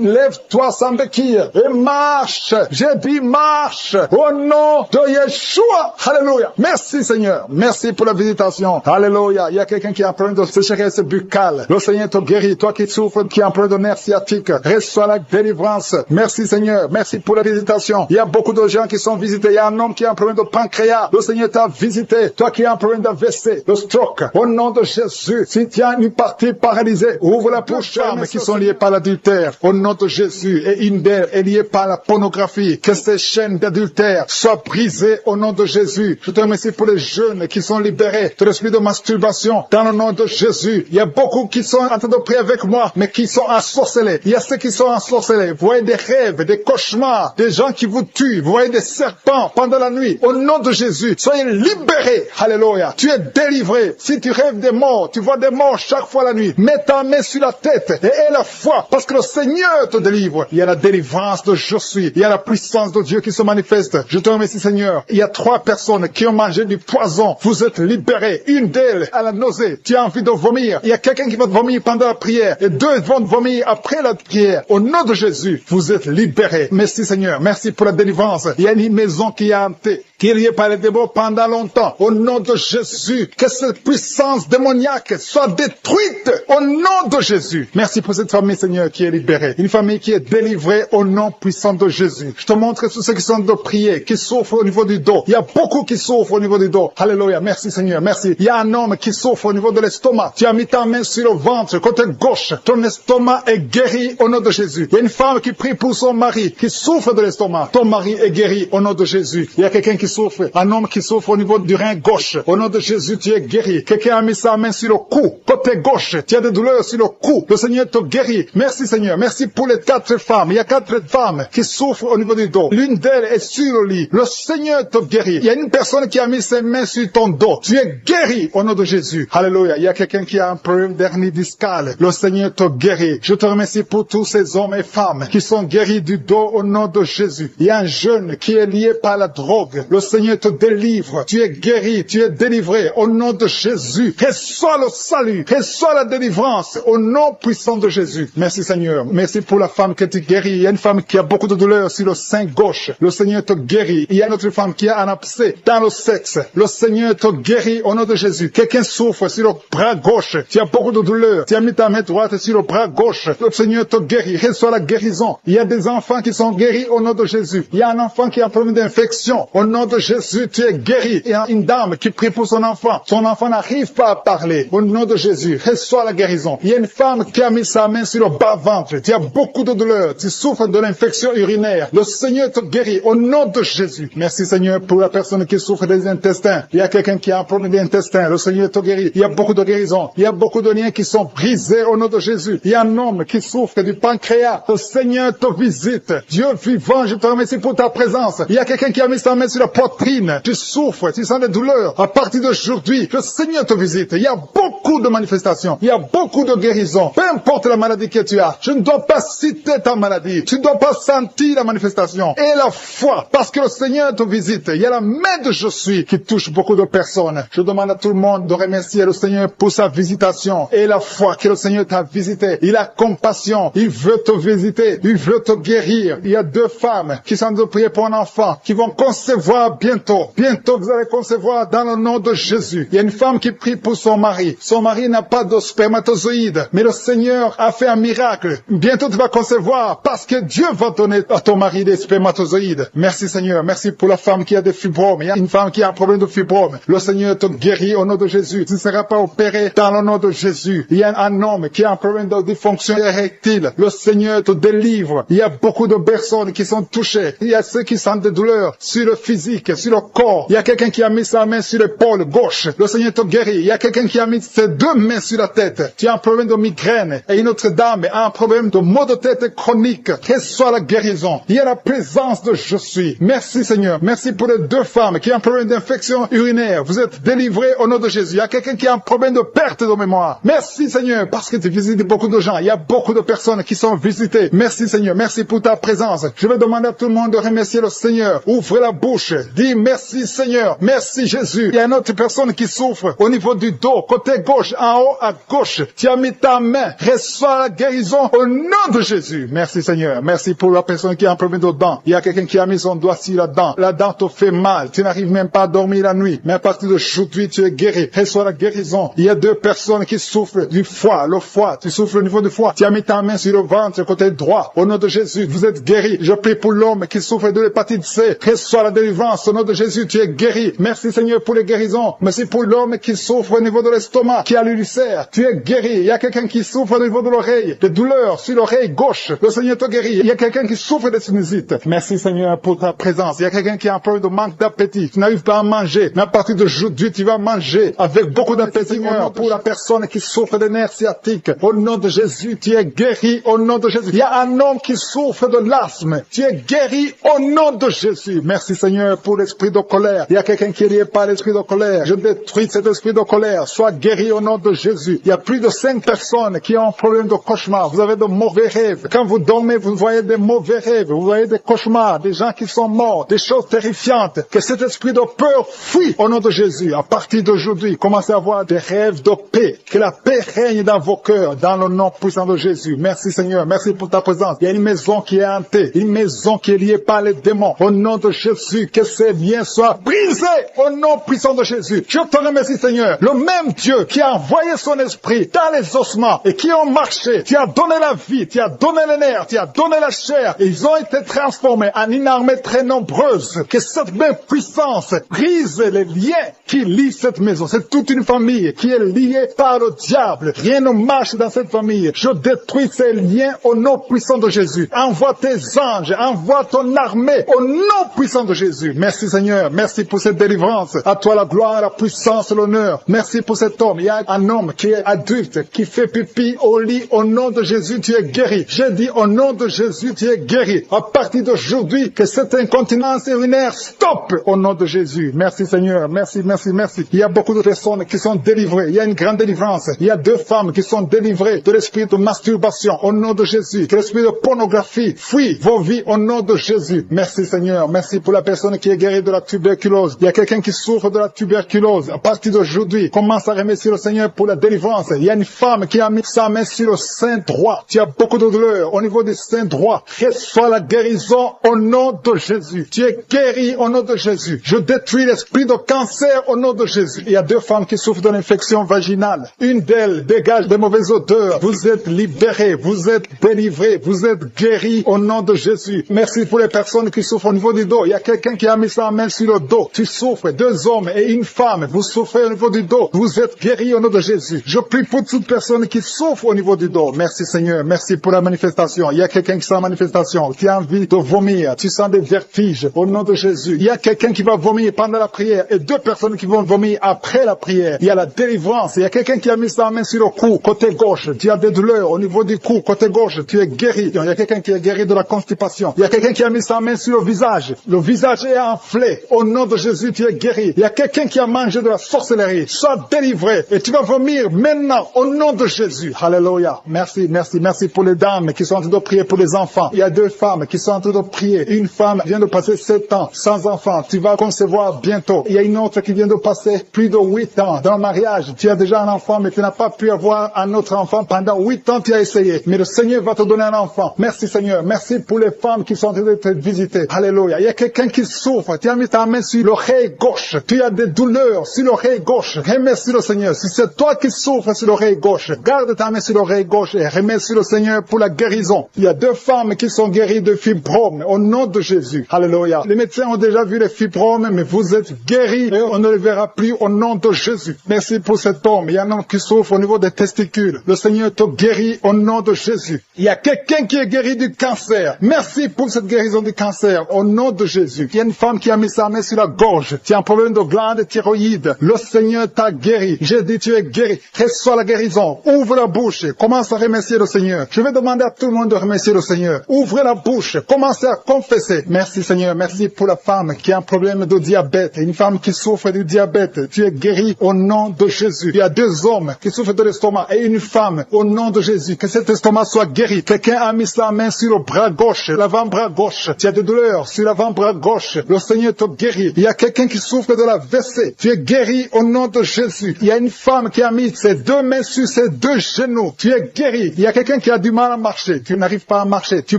lève-toi sans béquilles et marche. J'ai dit marche. Au nom de Yeshua. Alléluia. Merci Seigneur. Merci pour la visitation. Alléluia. Il y a quelqu'un qui a un problème de sécheresse buccale. Le Seigneur te guérit. Toi qui souffres, qui a un problème de nerf sciatique, reçois la délivrance. Merci Seigneur. Merci pour la visitation. Il y a beaucoup de gens qui sont visités. Il y a un homme qui a un problème de pancréas. Le Seigneur t'a visité. Toi qui as un problème d'AVC, de stroke. Au nom de Jésus. Si tu as une partie paralysée, ouvre la bouche. Femmes qui sont liées par l'adultère. Au nom de Jésus. Et une d'elles est liée par la pornographie. Que ces chaînes d'adultère soient brisées au nom de Jésus. Je te remercie pour les jeunes qui sont libérés de l'esprit de masturbation. Dans le nom de Jésus. Il y a beaucoup qui sont en train de prier avec moi, mais qui sont ensorcelés. Il y a ceux qui sont ensorcelés. Vous voyez des rêves, des cauchemars, des gens qui vous tuent. Vous voyez des serpents pendant la nuit. Au nom de Jésus, soyez libérés. Alléluia. Tu es délivré. Si tu rêves des morts, tu vois des morts chaque fois la nuit. Mets ta main sur la tête et aie la foi, parce que le Seigneur te délivre. Il y a la délivrance de je suis. Il y a la puissance de Dieu qui se manifeste. Je te remercie Seigneur. Il y a 3 personnes qui ont mangé du poison. Vous êtes libérés. Une d'elles a la nausée. Tu as envie de vomir. Il y a quelqu'un qui va te vomir pendant la prière. Et 2 vont te vomir après la prière. Au nom de Jésus, vous êtes libérés. Merci Seigneur. Merci pour la délivrance. Il y a une maison qui est hantée, qui est liée par les démons pendant longtemps. Au nom de Jésus, que cette puissance démoniaque soit détruite. Au nom de Jésus. Merci pour cette famille Seigneur qui est libérée. Une famille qui est délivrée au nom puissant de Jésus. Je te montre tous ceux qui sont de prier, qui souffrent au niveau du dos. Il y a beaucoup qui souffrent au niveau du dos. Alléluia. Merci Seigneur. Merci. Il y a un homme qui souffre au niveau de l'estomac. Tu as mis ta main sur le ventre, côté gauche. Ton estomac est guéri au nom de Jésus. Il y a une femme qui prie pour son mari, qui souffre de l'estomac, ton mari est guéri au nom de Jésus. Il y a quelqu'un qui souffre, un homme qui souffre au niveau du rein gauche. Au nom de Jésus, tu es guéri. Quelqu'un a mis sa main sur le cou, côté gauche. Tu as des douleurs sur le cou. Le Seigneur te guérit. Merci Seigneur. Merci pour les 4 femmes. Il y a 4 femmes qui souffrent au niveau du dos. L'une d'elles est sur le lit. Le Seigneur te guérit. Il y a une personne qui a mis ses mains sur ton dos. Tu es guéri au nom de Jésus. Alléluia. Il y a quelqu'un qui a un problème d'hernie discale. Le Seigneur te guérit. Je te remercie pour tous ces hommes et femmes qui sont guéris du dos au nom de Jésus. Il y a un jeune qui est lié par la drogue. Le Seigneur te délivre. Tu es guéri. Tu es délivré au nom de Jésus. Reçois le salut. Reçois la délivrance au nom puissant de Jésus. Merci Seigneur. Merci pour la femme que tu guéris. Il y a une femme qui a beaucoup de douleurs sur le sein gauche. Le Seigneur te guérit. Il y a une autre femme qui a un abcès dans le sexe. Le Seigneur te guérit au nom de Jésus. Quelqu'un souffre sur le bras gauche. Tu as beaucoup de douleurs. Tu as mis ta main droite sur le bras gauche. Le Seigneur te guérit. Reçois la guérison. Il y a des enfants qui sont guéris au nom de Jésus. Il y a un enfant qui a un problème d'infection. Au nom de Jésus, tu es guéri. Il y a une dame qui prie pour son enfant. Son enfant n'arrive pas à parler. Au nom de Jésus, reçois la guérison. Il y a une femme qui a mis sa main sur le bas-ventre. Tu as beaucoup de douleurs. Tu souffres de l'infection urinaire. Le Seigneur te guérit au nom de Jésus. Merci Seigneur pour la personne qui souffre des intestins. Il y a quelqu'un qui a un problème d'intestin. Le Seigneur te guérit. Il y a beaucoup de guérisons. Il y a beaucoup de liens qui sont brisés au nom de Jésus. Il y a un homme qui souffre du pancréas. Le Seigneur te visite. Dieu vivant, je te remercie pour ta présence. Il y a quelqu'un qui a mis sa main sur la poitrine. Tu souffres, tu sens des douleurs. À partir d'aujourd'hui, le Seigneur te visite. Il y a beaucoup de manifestations. Il y a beaucoup de guérisons. Peu importe la maladie que tu as, je ne dois pas citer ta maladie. Tu ne dois pas sentir la manifestation. Et la foi, parce que le Seigneur te visite. Il y a la main de je suis qui touche beaucoup de personnes. Je demande à tout le monde de remercier le Seigneur pour sa visitation. Et la foi que le Seigneur t'a visité. Il a compassion. Il veut te visiter. Il veut te guérir. Il y a 2 femmes qui sont en train de prier pour un enfant, qui vont concevoir bientôt. Bientôt, vous allez concevoir dans le nom de Jésus. Il y a une femme qui prie pour son mari. Son mari n'a pas de spermatozoïdes, mais le Seigneur a fait un miracle. Bientôt, tu vas concevoir parce que Dieu va donner à ton mari des spermatozoïdes. Merci Seigneur. Merci pour la femme qui a des fibromes. Il y a une femme qui a un problème de fibrome. Le Seigneur te guérit au nom de Jésus. Tu ne seras pas opéré dans le nom de Jésus. Il y a un homme qui a un problème de dysfonction érectile. Le Seigneur te délivre. Il y a beaucoup de personnes qui sont touchées. Il y a ceux qui sentent des douleurs sur le physique, sur le corps. Il y a quelqu'un qui a mis sa main sur l'épaule gauche. Le Seigneur te guérit. Il y a quelqu'un qui a mis ses 2 mains sur la tête. Tu as un problème de migraine. Et une autre dame a un problème de maux de tête chronique. Reçois la guérison. Il y a la présence de je suis. Merci Seigneur. Merci pour les 2 femmes qui ont un problème d'infection urinaire. Vous êtes délivrés au nom de Jésus. Il y a quelqu'un qui a un problème de perte de mémoire. Merci Seigneur parce que tu visites beaucoup de gens. Il y a beaucoup de personnes qui sont visitées. Merci Seigneur. Merci pour ta présence. Je vais demander à tout le monde de remercier le Seigneur. Ouvrez la bouche. Dis merci Seigneur. Merci Jésus. Il y a une autre personne qui souffre au niveau du dos, côté gauche, en haut à gauche. Tu as mis ta main. Reçois la guérison au nom de Jésus. Merci Seigneur. Merci pour la personne qui a un problème de dents. Il y a quelqu'un qui a mis son doigt sur la dent. La dent te fait mal. Tu n'arrives même pas à dormir la nuit. Mais à partir d'aujourd'hui, tu es guéri. Reçois la guérison. Il y a 2 personnes qui souffrent du foie. Le foie. Tu souffres au niveau du foie. Tu as mis ta main sur le ventre, côté droit. Au nom de Jésus, vous êtes guéri. Je prie pour l'homme qui souffre de l'hépatite C. Reçois la délivrance. Au nom de Jésus, tu es guéri. Merci Seigneur pour les guérisons. Merci pour l'homme qui souffre au niveau de l'estomac, qui a l'ulcère. Tu es guéri. Il y a quelqu'un qui souffre au niveau de l'oreille. Des douleurs sur l'oreille gauche. Le Seigneur te guérit. Il y a quelqu'un qui souffre de sinusite. Merci Seigneur pour ta présence. Il y a quelqu'un qui a un problème de manque d'appétit. Tu n'arrives pas à manger. Mais à partir d'aujourd'hui, tu vas manger avec beaucoup d'appétit. Seigneur, pour la personne qui souffre de nerfs sciatiques. Au nom de Jésus, tu es guéri. Au nom de Jésus. Il y a un homme qui souffre de l'asthme. Tu es guéri au nom de Jésus. Merci Seigneur pour l'esprit de colère. Il y a quelqu'un qui est lié par l'esprit de colère. Je détruis cet esprit de colère. Sois guéri au nom de Jésus. Il y a plus de 5 personnes qui ont un problème de cauchemar. Vous avez de mauvais rêves. Quand vous dormez, vous voyez des mauvais rêves. Vous voyez des cauchemars, des gens qui sont morts, des choses terrifiantes. Que cet esprit de peur fuit au nom de Jésus. À partir d'aujourd'hui, commencez à avoir des rêves de paix. Que la paix règne dans vos cœurs, dans le nom puissant de Jésus. Merci Seigneur. Merci pour ta présence. Il y a une maison qui est hantée. Une maison qui est liée par les démons. Au nom de Jésus, que ces liens soient brisés au nom puissant de Jésus. Je te remercie Seigneur. Le même Dieu qui a envoyé son esprit dans les ossements et qui ont marché. Tu as donné la vie, tu as donné les nerfs, tu as donné la chair. Et ils ont été transformés en une armée très nombreuse. Que cette même puissance brise les liens qui lie cette maison. C'est toute une famille qui est liée par le diable. Rien ne marche dans cette famille. Je détruis ces liens au nom puissant de Jésus. Envoie tes anges, envoie ton armée au nom puissant de Jésus. Merci Seigneur, merci pour cette délivrance. À toi la gloire, la puissance, l'honneur. Merci pour cet homme. Il y a un homme qui est adulte, qui fait pipi au lit. Au nom de Jésus, tu es guéri. J'ai dit au nom de Jésus, tu es guéri. À partir d'aujourd'hui, que cette incontinence urinaire stop au nom de Jésus. Merci Seigneur, merci, merci, merci. Il y a beaucoup de personnes qui sont délivrées. Il y a une grande délivrance. Il y a 2 femmes qui sont délivrées de l'esprit de masturbation au nom de Jésus. Que l'esprit de pornographie fuit vos vies au nom de Jésus. Merci Seigneur, merci pour la personne qui est guérie de la tuberculose. Il y a quelqu'un qui souffre de la tuberculose. À partir d'aujourd'hui, commence à remercier le Seigneur pour la délivrance. Il y a une femme qui a mis sa main sur le sein droit. Tu as beaucoup de douleur au niveau du sein droit. Reçois la guérison au nom de Jésus. Tu es guéri au nom de Jésus. Je détruis l'esprit de cancer au nom de Jésus. Il y a 2 femmes qui souffrent de l'infection vaginale. Une d'elles dégage de mauvaises odeurs. Vous êtes libérés, vous êtes délivrés, vous êtes guéris au nom de Jésus. Merci pour les personnes qui souffrent au niveau du dos. Il y a quelqu'un qui a mis sa main sur le dos. Tu souffres, 2 hommes et une femme. Vous souffrez au niveau du dos. Vous êtes guéris au nom de Jésus. Je prie pour toute personne qui souffre au niveau du dos. Merci Seigneur, merci pour la manifestation. Il y a quelqu'un qui sent la manifestation, qui a envie de vomir. Tu sens des vertiges au nom de Jésus. Il y a quelqu'un qui va vomir pendant la prière et 2 personnes qui vont vomir après la prière. Il y a la délivrance. Il y a quelqu'un qui a mis sa main sur le cou, côté gauche. Tu as des douleurs au niveau du cou, côté gauche. Tu es guéri. Il y a quelqu'un qui est guéri de la constipation. Il y a quelqu'un qui a mis sa main sur le visage. Le visage est enflé. Au nom de Jésus, tu es guéri. Il y a quelqu'un qui a mangé de la sorcellerie. Sois délivré et tu vas vomir maintenant au nom de Jésus. Alléluia. Merci, merci, merci pour les dames qui sont en train de prier pour les enfants. Il y a 2 femmes qui sont en train de prier. Une femme vient de passer 7 ans sans enfant. Tu vas concevoir bientôt. Il y a une autre qui vient de passer plus de 8 ans dans le mariage. Tu as déjà un enfant, mais tu n'as pas pu avoir un autre enfant. Pendant 8 ans, tu as essayé. Mais le Seigneur va te donner un enfant. Merci Seigneur. Merci pour les femmes qui sont en train de te visiter. Alléluia. Il y a quelqu'un qui souffre. Tu as mis ta main sur l'oreille gauche. Tu as des douleurs sur l'oreille gauche. Remercie le Seigneur. Si c'est toi qui souffres sur l'oreille gauche, garde ta main sur l'oreille gauche et remercie le Seigneur pour la guérison. Il y a 2 femmes qui sont guéries de fibromes au nom de Jésus. Alléluia. Les médecins ont déjà vu les fibromes, mais vous êtes guéris et on ne les verra plus au nom de Jésus. Merci pour cet homme. Il y a un homme qui souffre au niveau des testicules. Le Seigneur te guérit au nom de Jésus. Il y a quelqu'un qui est guéri du cancer. Merci pour cette guérison du cancer au nom de Jésus. Il y a une femme qui a mis sa main sur la gorge. Tu as un problème de glande thyroïde. Le Seigneur t'a guéri. J'ai dit tu es guéri. Reçois la guérison. Ouvre la bouche. Commence à remercier le Seigneur. Je vais demander à tout le monde de remercier le Seigneur. Ouvrez la bouche. Commencez à confesser. Merci Seigneur. Merci pour la femme qui a un problème de diabète. Une femme qui souffre du diabète. Tu es guéri au nom de Jésus. Il y a 2 hommes qui souffrent de l'estomac et une femme au nom de Jésus. Que cet estomac soit guéri. Quelqu'un a mis sa main sur le bras gauche, l'avant-bras gauche. Tu as des douleurs sur l'avant-bras gauche. Le Seigneur te guérit. Il y a quelqu'un qui souffre de la WC. Tu es guéri au nom de Jésus. Il y a une femme qui a mis ses 2 mains sur ses 2 genoux. Tu es guéri. Il y a quelqu'un qui a du mal à marcher. Tu n'arrives pas à marcher. Tu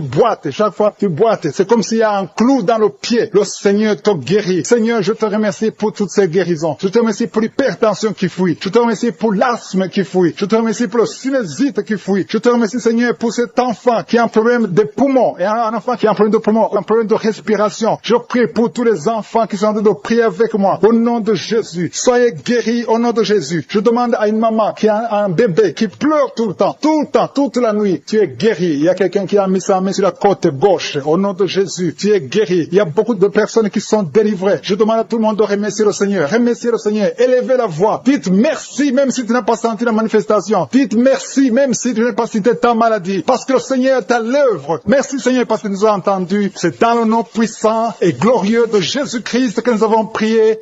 boites. Chaque fois, tu boites. C'est comme s'il y a un clou dans le pied. Le Seigneur te guérit. Seigneur, je te remercie pour toutes ces guérisons. Je te remercie pour l'hypertension qui fuit. Je te remercie pour l'asthme qui fuit. Je te remercie pour le sinusite qui fuit. Je te remercie, Seigneur, pour cet enfant qui a un problème de poumons. Et un enfant qui a un problème de poumons, un problème de respiration. Je prie pour tous les enfants qui sont en train de prier avec moi. Au nom de Jésus, soyez guéris au nom de Jésus. Je demande à une maman qui a un bébé qui pleure tout le temps, toute la nuit. Tu es guéri. Il y a quelqu'un qui a mis sa main sur la côte gauche. Au nom de Jésus, tu es guéri. Il y a beaucoup de personnes qui sont délivrées. Je demande à tout le monde de remercier le Seigneur. Remerciez le Seigneur. Élevez la voix. Dites merci même si tu n'as pas senti la manifestation. Dites merci même si tu n'as pas cité ta maladie. Parce que le Seigneur est à l'œuvre. Merci Seigneur parce que nous avons entendu. C'est dans le nom puissant et glorieux de Jésus-Christ que nous avons prié.